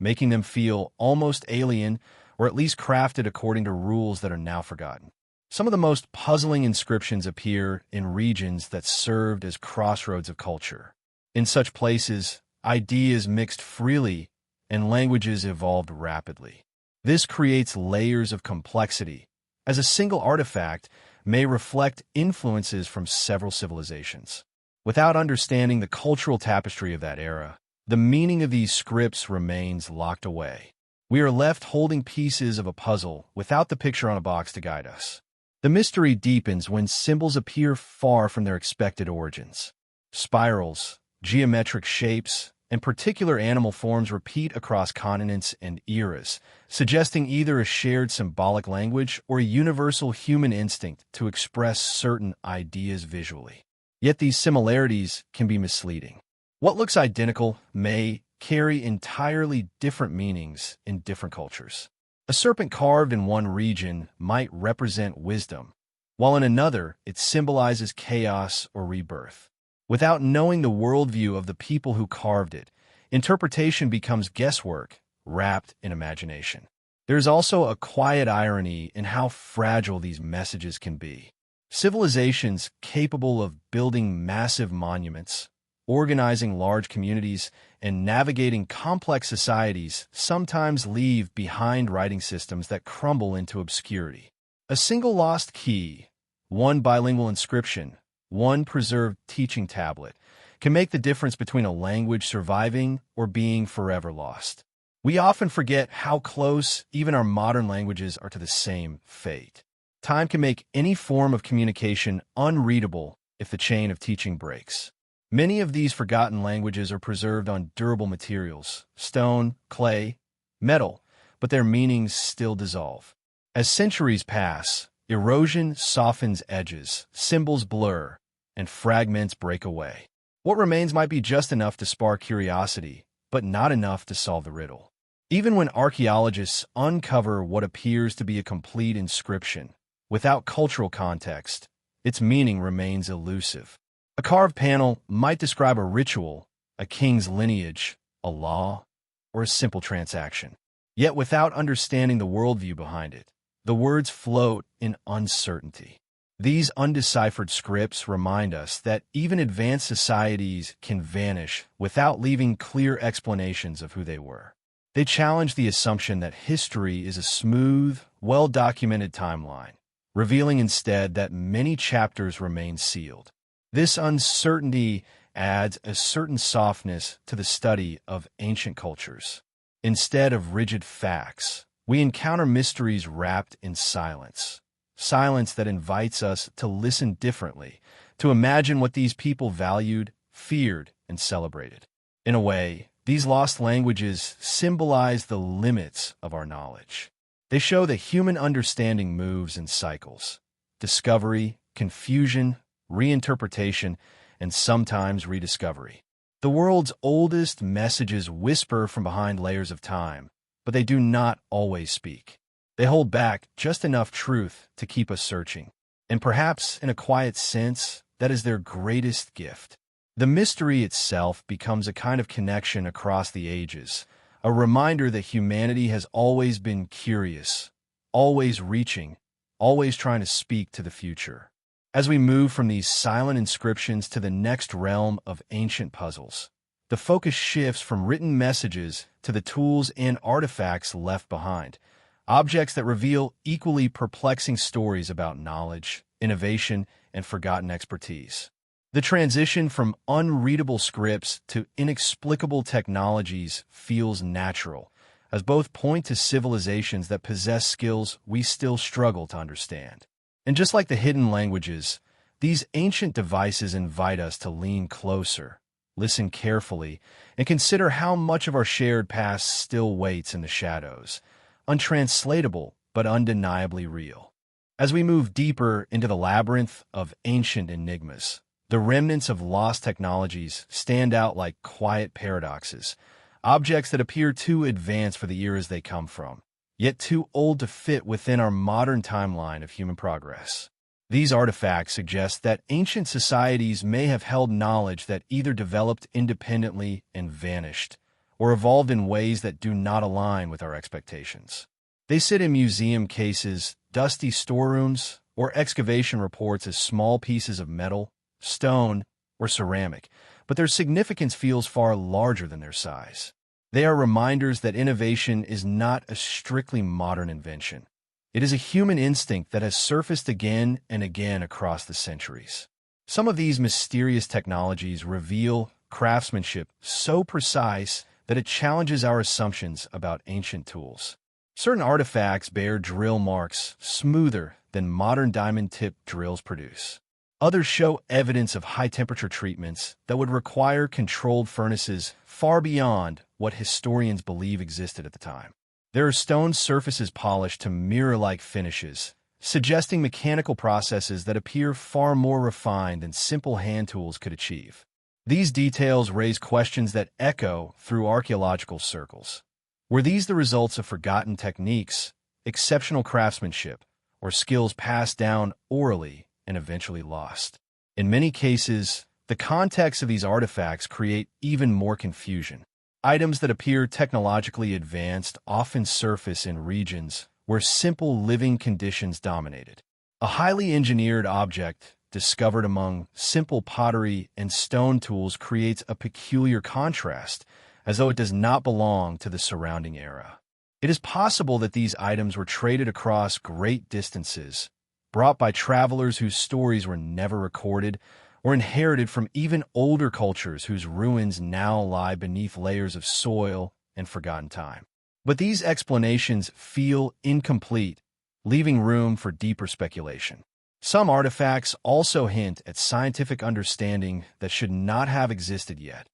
making them feel almost alien or at least crafted according to rules that are now forgotten. Some of the most puzzling inscriptions appear in regions that served as crossroads of culture. In such places, ideas mixed freely and languages evolved rapidly. This creates layers of complexity, as a single artifact may reflect influences from several civilizations. Without understanding the cultural tapestry of that era, the meaning of these scripts remains locked away. We are left holding pieces of a puzzle without the picture on a box to guide us. The mystery deepens when symbols appear far from their expected origins. Spirals, geometric shapes, and particular animal forms repeat across continents and eras, suggesting either a shared symbolic language or a universal human instinct to express certain ideas visually. Yet these similarities can be misleading. What looks identical may carry entirely different meanings in different cultures. A serpent carved in one region might represent wisdom, while in another it symbolizes chaos or rebirth. Without knowing the worldview of the people who carved it, interpretation becomes guesswork wrapped in imagination. There is also a quiet irony in how fragile these messages can be. Civilizations capable of building massive monuments, organizing large communities, and navigating complex societies sometimes leave behind writing systems that crumble into obscurity. A single lost key, one bilingual inscription, one preserved teaching tablet, can make the difference between a language surviving or being forever lost. We often forget how close even our modern languages are to the same fate. Time can make any form of communication unreadable if the chain of teaching breaks. Many of these forgotten languages are preserved on durable materials, stone, clay, metal, but their meanings still dissolve. As centuries pass, erosion softens edges, symbols blur, and fragments break away. What remains might be just enough to spark curiosity, but not enough to solve the riddle. Even when archaeologists uncover what appears to be a complete inscription, without cultural context, its meaning remains elusive. A carved panel might describe a ritual, a king's lineage, a law, or a simple transaction. Yet without understanding the worldview behind it, the words float in uncertainty. These undeciphered scripts remind us that even advanced societies can vanish without leaving clear explanations of who they were. They challenge the assumption that history is a smooth, well-documented timeline, revealing instead that many chapters remain sealed. This uncertainty adds a certain softness to the study of ancient cultures. Instead of rigid facts, we encounter mysteries wrapped in silence. Silence that invites us to listen differently, to imagine what these people valued, feared, and celebrated. In a way, these lost languages symbolize the limits of our knowledge. They show that human understanding moves in cycles: discovery, confusion, reinterpretation, and sometimes rediscovery. The world's oldest messages whisper from behind layers of time, but they do not always speak. They hold back just enough truth to keep us searching. And perhaps, in a quiet sense, that is their greatest gift. The mystery itself becomes a kind of connection across the ages, a reminder that humanity has always been curious, always reaching, always trying to speak to the future. As we move from these silent inscriptions to the next realm of ancient puzzles, the focus shifts from written messages to the tools and artifacts left behind, objects that reveal equally perplexing stories about knowledge, innovation, and forgotten expertise. The transition from unreadable scripts to inexplicable technologies feels natural, as both point to civilizations that possess skills we still struggle to understand. And just like the hidden languages, these ancient devices invite us to lean closer, listen carefully, and consider how much of our shared past still waits in the shadows, untranslatable but undeniably real. As we move deeper into the labyrinth of ancient enigmas, the remnants of lost technologies stand out like quiet paradoxes, objects that appear too advanced for the eras they come from, yet too old to fit within our modern timeline of human progress. These artifacts suggest that ancient societies may have held knowledge that either developed independently and vanished, or evolved in ways that do not align with our expectations. They sit in museum cases, dusty storerooms, or excavation reports as small pieces of metal, stone, or ceramic, but their significance feels far larger than their size. They are reminders that innovation is not a strictly modern invention. It is a human instinct that has surfaced again and again across the centuries. Some of these mysterious technologies reveal craftsmanship so precise that it challenges our assumptions about ancient tools. Certain artifacts bear drill marks smoother than modern diamond-tipped drills produce. Others show evidence of high-temperature treatments that would require controlled furnaces far beyond what historians believe existed at the time. There are stone surfaces polished to mirror-like finishes, suggesting mechanical processes that appear far more refined than simple hand tools could achieve. These details raise questions that echo through archaeological circles. Were these the results of forgotten techniques, exceptional craftsmanship, or skills passed down orally and eventually lost? In many cases, the context of these artifacts create even more confusion. Items that appear technologically advanced often surface in regions where simple living conditions dominated. A highly engineered object discovered among simple pottery and stone tools creates a peculiar contrast, as though it does not belong to the surrounding era. It is possible that these items were traded across great distances, brought by travelers whose stories were never recorded, or inherited from even older cultures whose ruins now lie beneath layers of soil and forgotten time. But these explanations feel incomplete, leaving room for deeper speculation. Some artifacts also hint at scientific understanding that should not have existed yet.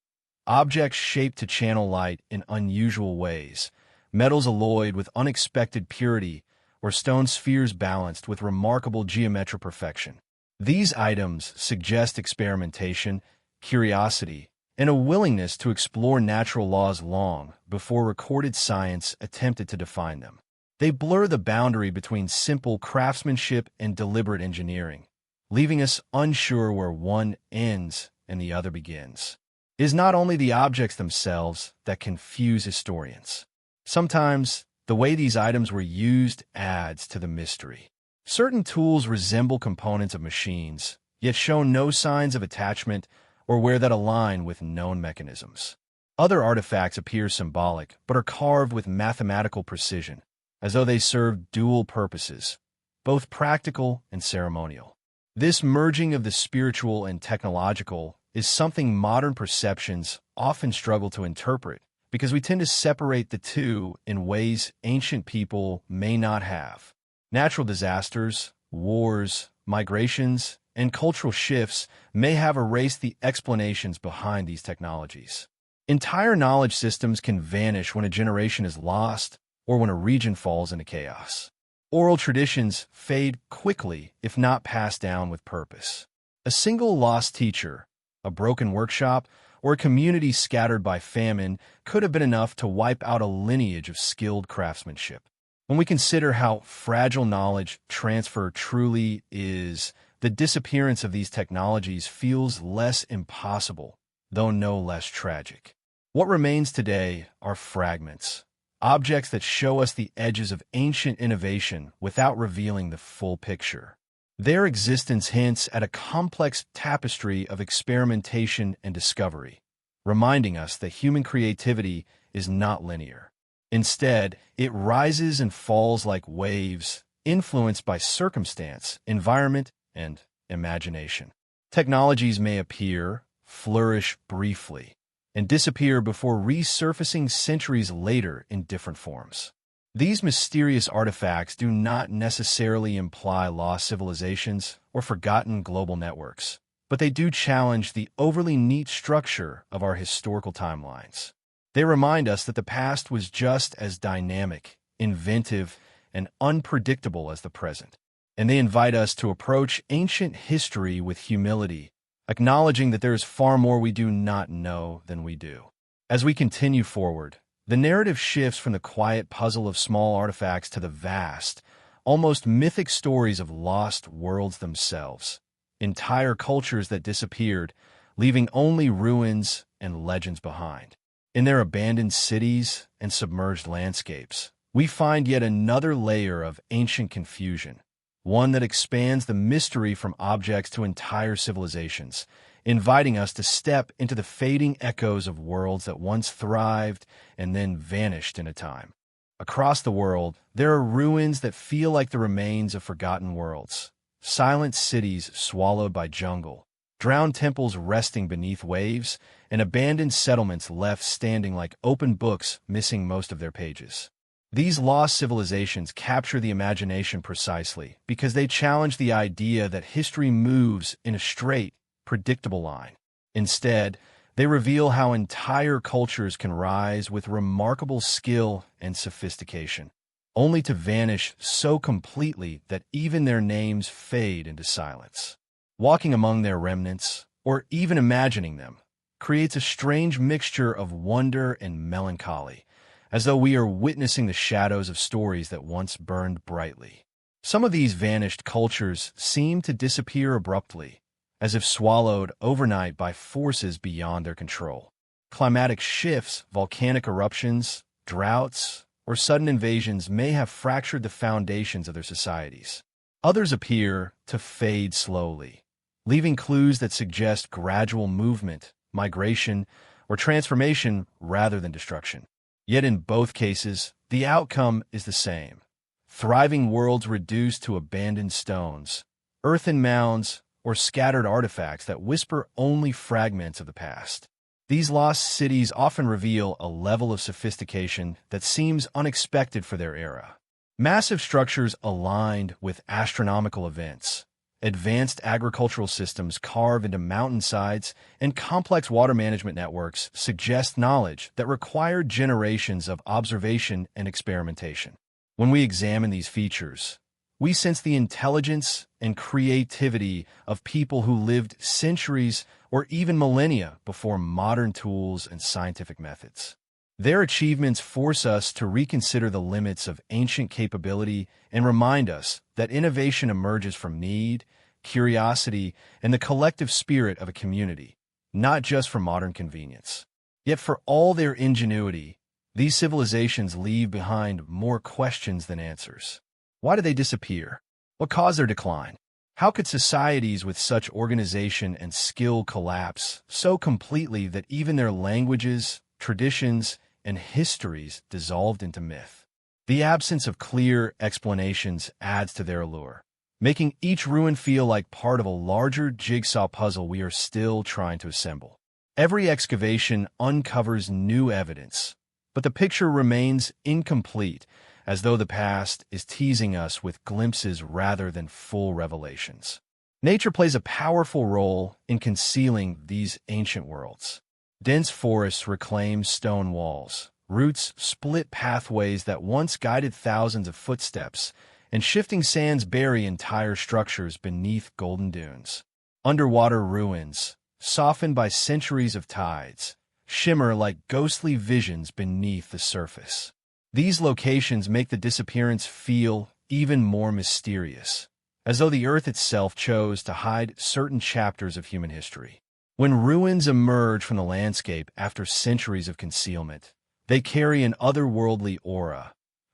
Objects shaped to channel light in unusual ways, metals alloyed with unexpected purity, or stone spheres balanced with remarkable geometric perfection. These items suggest experimentation, curiosity, and a willingness to explore natural laws long before recorded science attempted to define them. They blur the boundary between simple craftsmanship and deliberate engineering, leaving us unsure where one ends and the other begins. It is not only the objects themselves that confuse historians. Sometimes, the way these items were used adds to the mystery. Certain tools resemble components of machines, yet show no signs of attachment or where that align with known mechanisms. Other artifacts appear symbolic, but are carved with mathematical precision, as though they serve dual purposes, both practical and ceremonial. This merging of the spiritual and technological is something modern perceptions often struggle to interpret, because we tend to separate the two in ways ancient people may not have. Natural disasters, wars, migrations, and cultural shifts may have erased the explanations behind these technologies. Entire knowledge systems can vanish when a generation is lost or when a region falls into chaos. Oral traditions fade quickly if not passed down with purpose. A single lost teacher, a broken workshop, or a community scattered by famine could have been enough to wipe out a lineage of skilled craftsmanship. When we consider how fragile knowledge transfer truly is, the disappearance of these technologies feels less impossible, though no less tragic. What remains today are fragments, objects that show us the edges of ancient innovation without revealing the full picture. Their existence hints at a complex tapestry of experimentation and discovery, reminding us that human creativity is not linear. Instead, it rises and falls like waves, influenced by circumstance, environment, and imagination. Technologies may appear, flourish briefly, and disappear before resurfacing centuries later in different forms. These mysterious artifacts do not necessarily imply lost civilizations or forgotten global networks, but they do challenge the overly neat structure of our historical timelines. They remind us that the past was just as dynamic, inventive, and unpredictable as the present, and they invite us to approach ancient history with humility, acknowledging that there is far more we do not know than we do. As we continue forward, the narrative shifts from the quiet puzzle of small artifacts to the vast, almost mythic stories of lost worlds themselves, entire cultures that disappeared, leaving only ruins and legends behind. In their abandoned cities and submerged landscapes, we find yet another layer of ancient confusion, one that expands the mystery from objects to entire civilizations, inviting us to step into the fading echoes of worlds that once thrived and then vanished in a time. Across the world, there are ruins that feel like the remains of forgotten worlds, silent cities swallowed by jungle, drowned temples resting beneath waves, and abandoned settlements left standing like open books missing most of their pages. These lost civilizations capture the imagination precisely because they challenge the idea that history moves in a straight, predictable line. Instead, they reveal how entire cultures can rise with remarkable skill and sophistication, only to vanish so completely that even their names fade into silence. Walking among their remnants, or even imagining them, creates a strange mixture of wonder and melancholy, as though we are witnessing the shadows of stories that once burned brightly. Some of these vanished cultures seem to disappear abruptly, as if swallowed overnight by forces beyond their control. Climatic shifts, volcanic eruptions, droughts, or sudden invasions may have fractured the foundations of their societies. Others appear to fade slowly, leaving clues that suggest gradual movement, migration, or transformation rather than destruction. Yet in both cases, the outcome is the same: thriving worlds reduced to abandoned stones, earthen mounds, or scattered artifacts that whisper only fragments of the past. These lost cities often reveal a level of sophistication that seems unexpected for their era. Massive structures aligned with astronomical events, Advanced agricultural systems carved into mountainsides and complex water management networks suggest knowledge that required generations of observation and experimentation. When we examine these features, we sense the intelligence and creativity of people who lived centuries or even millennia before modern tools and scientific methods. Their achievements force us to reconsider the limits of ancient capability and remind us that innovation emerges from need, curiosity, and the collective spirit of a community, not just from modern convenience. Yet for all their ingenuity, these civilizations leave behind more questions than answers. Why did they disappear? What caused their decline? How could societies with such organization and skill collapse so completely that even their languages, traditions, and histories dissolved into myth? The absence of clear explanations adds to their allure, making each ruin feel like part of a larger jigsaw puzzle we are still trying to assemble. Every excavation uncovers new evidence, but the picture remains incomplete, as though the past is teasing us with glimpses rather than full revelations. Nature plays a powerful role in concealing these ancient worlds. Dense forests reclaim stone walls, roots split pathways that once guided thousands of footsteps, and shifting sands bury entire structures beneath golden dunes. Underwater ruins, softened by centuries of tides, shimmer like ghostly visions beneath the surface. These locations make the disappearance feel even more mysterious, as though the earth itself chose to hide certain chapters of human history. When ruins emerge from the landscape after centuries of concealment, they carry an otherworldly aura,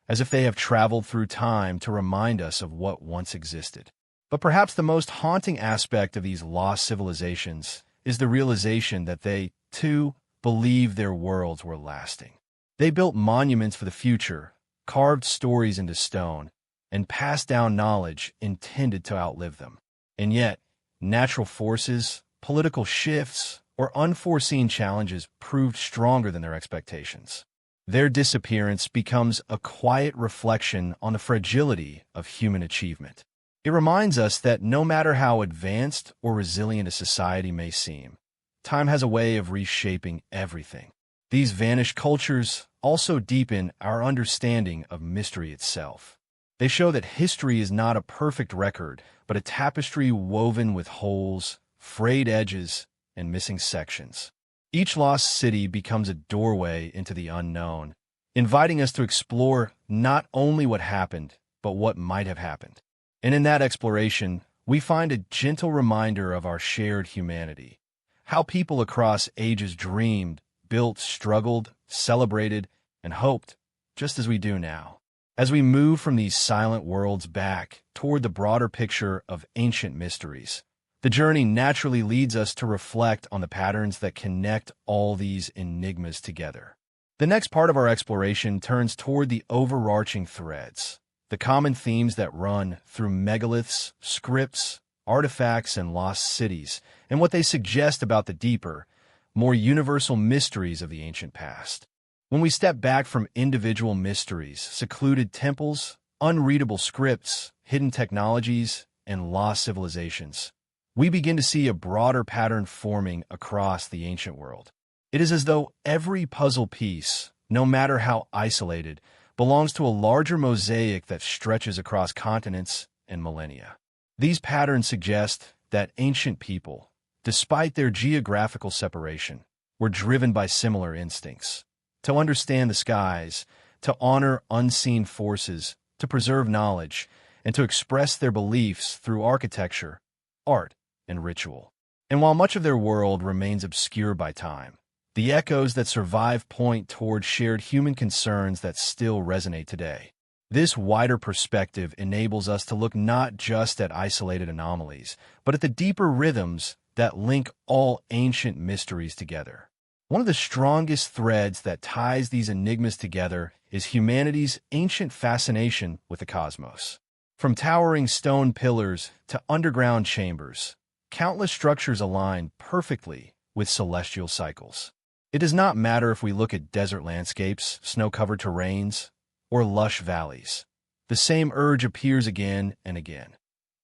as if they have traveled through time to remind us of what once existed. But perhaps the most haunting aspect of these lost civilizations is the realization that they, too, believed their worlds were lasting. They built monuments for the future, carved stories into stone, and passed down knowledge intended to outlive them. And yet, natural forces, political shifts, or unforeseen challenges proved stronger than their expectations. Their disappearance becomes a quiet reflection on the fragility of human achievement. It reminds us that no matter how advanced or resilient a society may seem, time has a way of reshaping everything. These vanished cultures also deepen our understanding of mystery itself. They show that history is not a perfect record, but a tapestry woven with holes, frayed edges, and missing sections. Each lost city becomes a doorway into the unknown, inviting us to explore not only what happened, but what might have happened. And in that exploration, we find a gentle reminder of our shared humanity, how people across ages dreamed, built, struggled, celebrated, and hoped, just as we do now. As we move from these silent worlds back toward the broader picture of ancient mysteries, the journey naturally leads us to reflect on the patterns that connect all these enigmas together. The next part of our exploration turns toward the overarching threads, the common themes that run through megaliths, scripts, artifacts, and lost cities, and what they suggest about the deeper, more universal mysteries of the ancient past. When we step back from individual mysteries, secluded temples, unreadable scripts, hidden technologies, and lost civilizations, we begin to see a broader pattern forming across the ancient world. It is as though every puzzle piece, no matter how isolated, belongs to a larger mosaic that stretches across continents and millennia. These patterns suggest that ancient people, despite their geographical separation, were driven by similar instincts: to understand the skies, to honor unseen forces, to preserve knowledge, and to express their beliefs through architecture, art, and ritual. And while much of their world remains obscure by time, the echoes that survive point toward shared human concerns that still resonate today. This wider perspective enables us to look not just at isolated anomalies, but at the deeper rhythms that link all ancient mysteries together. One of the strongest threads that ties these enigmas together is humanity's ancient fascination with the cosmos. From towering stone pillars to underground chambers, countless structures align perfectly with celestial cycles. It does not matter if we look at desert landscapes, snow-covered terrains, or lush valleys. The same urge appears again and again: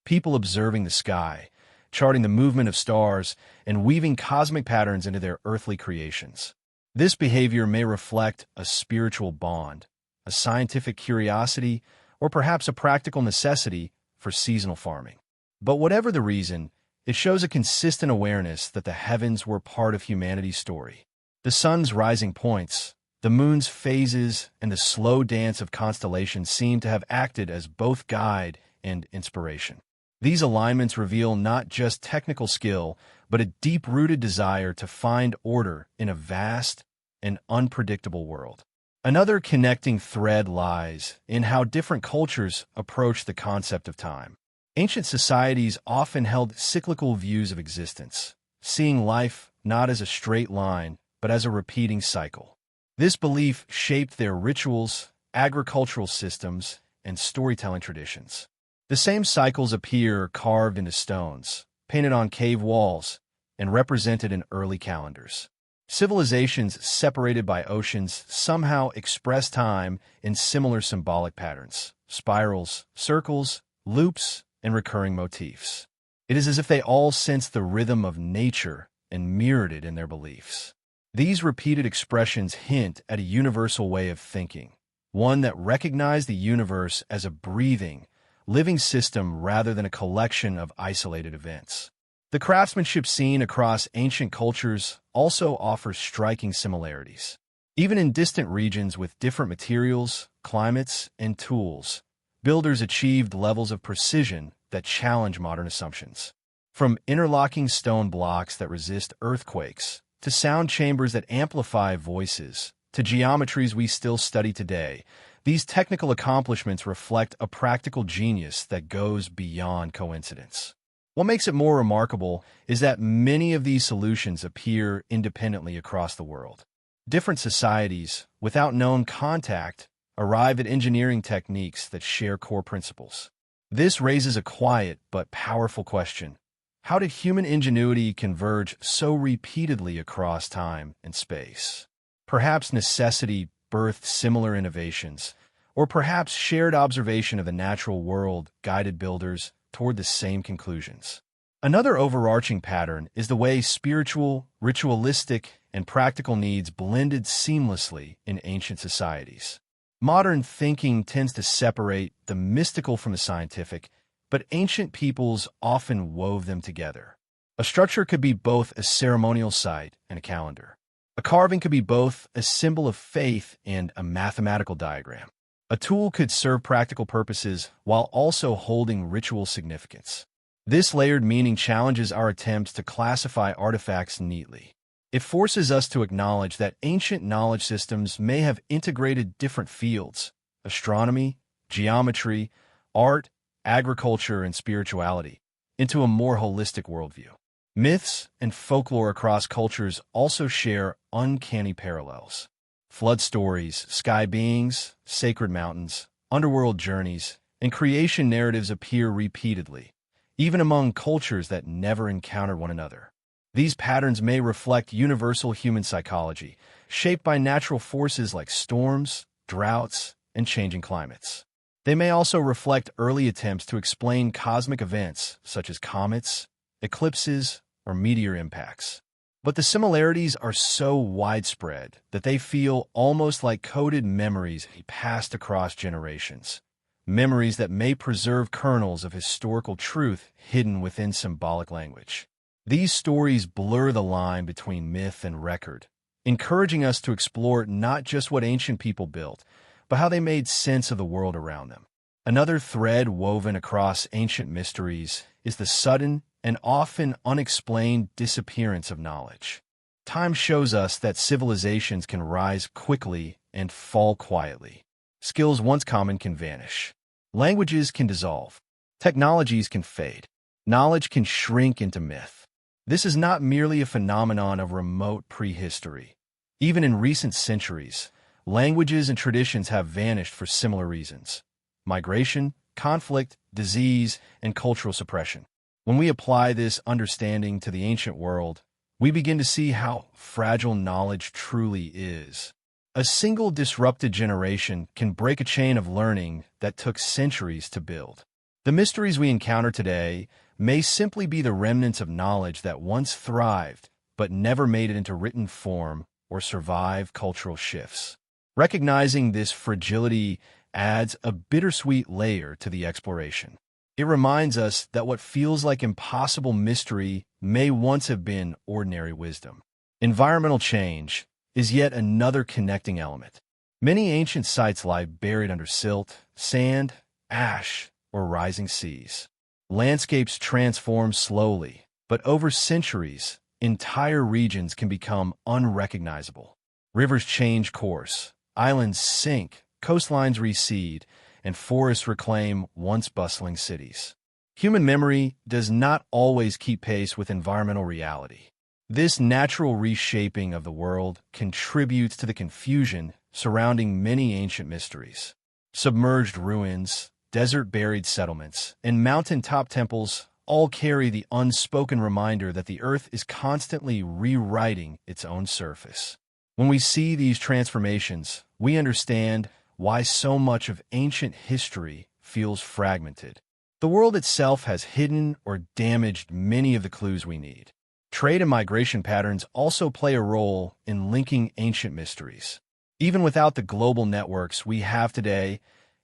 people observing the sky, charting the movement of stars, and weaving cosmic patterns into their earthly creations. This behavior may reflect a spiritual bond, a scientific curiosity, or perhaps a practical necessity for seasonal farming. But whatever the reason, it shows a consistent awareness that the heavens were part of humanity's story. The sun's rising points, the moon's phases, and the slow dance of constellations seem to have acted as both guide and inspiration. These alignments reveal not just technical skill, but a deep-rooted desire to find order in a vast and unpredictable world. Another connecting thread lies in how different cultures approach the concept of time. Ancient societies often held cyclical views of existence, seeing life not as a straight line, but as a repeating cycle. This belief shaped their rituals, agricultural systems, and storytelling traditions. The same cycles appear carved into stones, painted on cave walls, and represented in early calendars. Civilizations separated by oceans somehow express time in similar symbolic patterns: spirals, circles, loops, and recurring motifs. It is as if they all sensed the rhythm of nature and mirrored it in their beliefs. These repeated expressions hint at a universal way of thinking, one that recognized the universe as a breathing, living system rather than a collection of isolated events. The craftsmanship seen across ancient cultures also offers striking similarities. Even in distant regions with different materials, climates, and tools, builders achieved levels of precision that challenge modern assumptions. From interlocking stone blocks that resist earthquakes, to sound chambers that amplify voices, to geometries we still study today, these technical accomplishments reflect a practical genius that goes beyond coincidence. What makes it more remarkable is that many of these solutions appear independently across the world. Different societies, without known contact, arrive at engineering techniques that share core principles. This raises a quiet but powerful question. How did human ingenuity converge so repeatedly across time and space? Perhaps necessity birthed similar innovations, or perhaps shared observation of the natural world guided builders toward the same conclusions. Another overarching pattern is the way spiritual, ritualistic, and practical needs blended seamlessly in ancient societies. Modern thinking tends to separate the mystical from the scientific, but ancient peoples often wove them together. A structure could be both a ceremonial site and a calendar. A carving could be both a symbol of faith and a mathematical diagram. A tool could serve practical purposes while also holding ritual significance. This layered meaning challenges our attempts to classify artifacts neatly. It forces us to acknowledge that ancient knowledge systems may have integrated different fields: astronomy, geometry, art, agriculture, and spirituality into a more holistic worldview. Myths and folklore across cultures also share uncanny parallels. Flood stories, sky beings, sacred mountains, underworld journeys, and creation narratives appear repeatedly, even among cultures that never encountered one another. These patterns may reflect universal human psychology, shaped by natural forces like storms, droughts, and changing climates. They may also reflect early attempts to explain cosmic events such as comets, eclipses, or meteor impacts. But the similarities are so widespread that they feel almost like coded memories passed across generations, memories that may preserve kernels of historical truth hidden within symbolic language. These stories blur the line between myth and record, encouraging us to explore not just what ancient people built, but how they made sense of the world around them. Another thread woven across ancient mysteries is the sudden and often unexplained disappearance of knowledge. Time shows us that civilizations can rise quickly and fall quietly. Skills once common can vanish. Languages can dissolve. Technologies can fade. Knowledge can shrink into myth. This is not merely a phenomenon of remote prehistory. Even in recent centuries, languages and traditions have vanished for similar reasons: migration, conflict, disease, and cultural suppression. When we apply this understanding to the ancient world, we begin to see how fragile knowledge truly is. A single disrupted generation can break a chain of learning that took centuries to build. The mysteries we encounter today may simply be the remnants of knowledge that once thrived but never made it into written form or survived cultural shifts. Recognizing this fragility adds a bittersweet layer to the exploration. It reminds us that what feels like impossible mystery may once have been ordinary wisdom. Environmental change is yet another connecting element. Many ancient sites lie buried under silt, sand, ash, or rising seas. Landscapes transform slowly, but over centuries, entire regions can become unrecognizable. Rivers change course, islands sink, coastlines recede, and forests reclaim once bustling cities. Human memory does not always keep pace with environmental reality. This natural reshaping of the world contributes to the confusion surrounding many ancient mysteries. Submerged ruins, desert-buried settlements, and mountain-top temples all carry the unspoken reminder that the Earth is constantly rewriting its own surface. When we see these transformations, we understand why so much of ancient history feels fragmented. The world itself has hidden or damaged many of the clues we need. Trade and migration patterns also play a role in linking ancient mysteries. Even without the global networks we have today,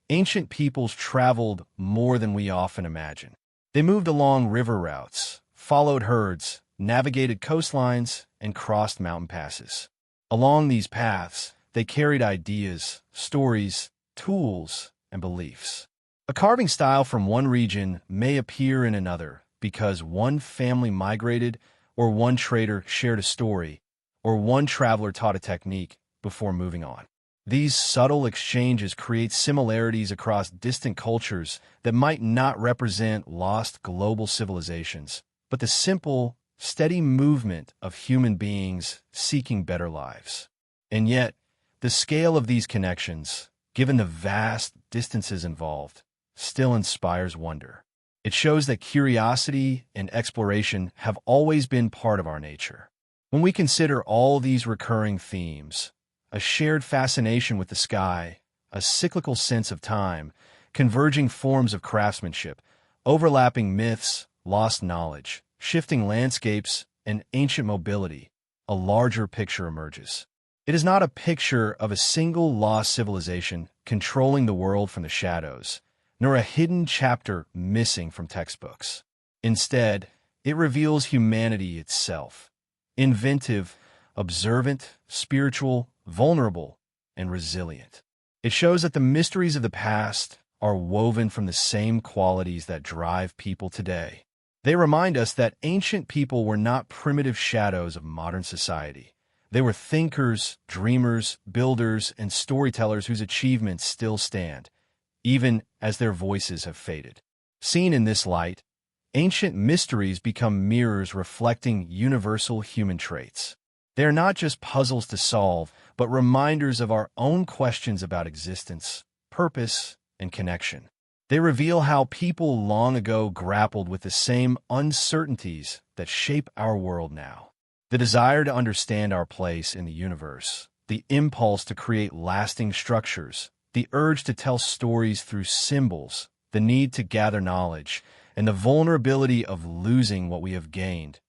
ancient peoples traveled more than we often imagine. They moved along river routes, followed herds, navigated coastlines, and crossed mountain passes. Along these paths, they carried ideas, stories, tools, and beliefs. A carving style from one region may appear in another because one family migrated, or one trader shared a story, or one traveler taught a technique before moving on. These subtle exchanges create similarities across distant cultures that might not represent lost global civilizations, but the simple, steady movement of human beings seeking better lives. And yet, the scale of these connections, given the vast distances involved, still inspires wonder. It shows that curiosity and exploration have always been part of our nature. When we consider all these recurring themes, a shared fascination with the sky, a cyclical sense of time, converging forms of craftsmanship, overlapping myths, lost knowledge, shifting landscapes, and ancient mobility, a larger picture emerges. It is not a picture of a single lost civilization controlling the world from the shadows, nor a hidden chapter missing from textbooks. Instead, it reveals humanity itself, inventive, observant, spiritual, vulnerable, and resilient. It shows that the mysteries of the past are woven from the same qualities that drive people today. They remind us that ancient people were not primitive shadows of modern society. They were thinkers, dreamers, builders, and storytellers whose achievements still stand, even as their voices have faded. Seen in this light, ancient mysteries become mirrors reflecting universal human traits. They are not just puzzles to solve, but reminders of our own questions about existence, purpose, and connection. They reveal how people long ago grappled with the same uncertainties that shape our world now. The desire to understand our place in the universe, the impulse to create lasting structures, the urge to tell stories through symbols, the need to gather knowledge, and the vulnerability of losing what we have gained.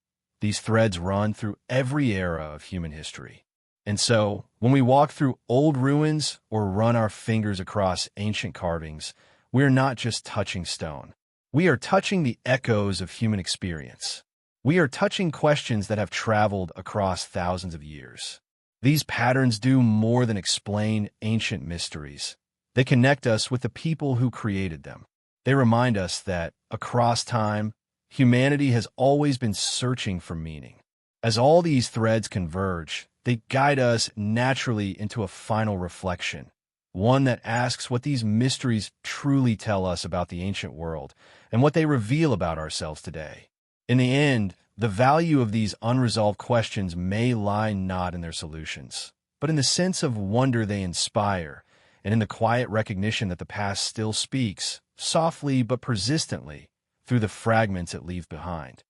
These threads run through every era of human history. And so, when we walk through old ruins or run our fingers across ancient carvings, we are not just touching stone. We are touching the echoes of human experience. We are touching questions that have traveled across thousands of years. These patterns do more than explain ancient mysteries. They connect us with the people who created them. They remind us that, across time, humanity has always been searching for meaning. As all these threads converge, they guide us naturally into a final reflection, one that asks what these mysteries truly tell us about the ancient world and what they reveal about ourselves today. In the end, the value of these unresolved questions may lie not in their solutions, but in the sense of wonder they inspire, and in the quiet recognition that the past still speaks, softly but persistently, through the fragments it leaves behind.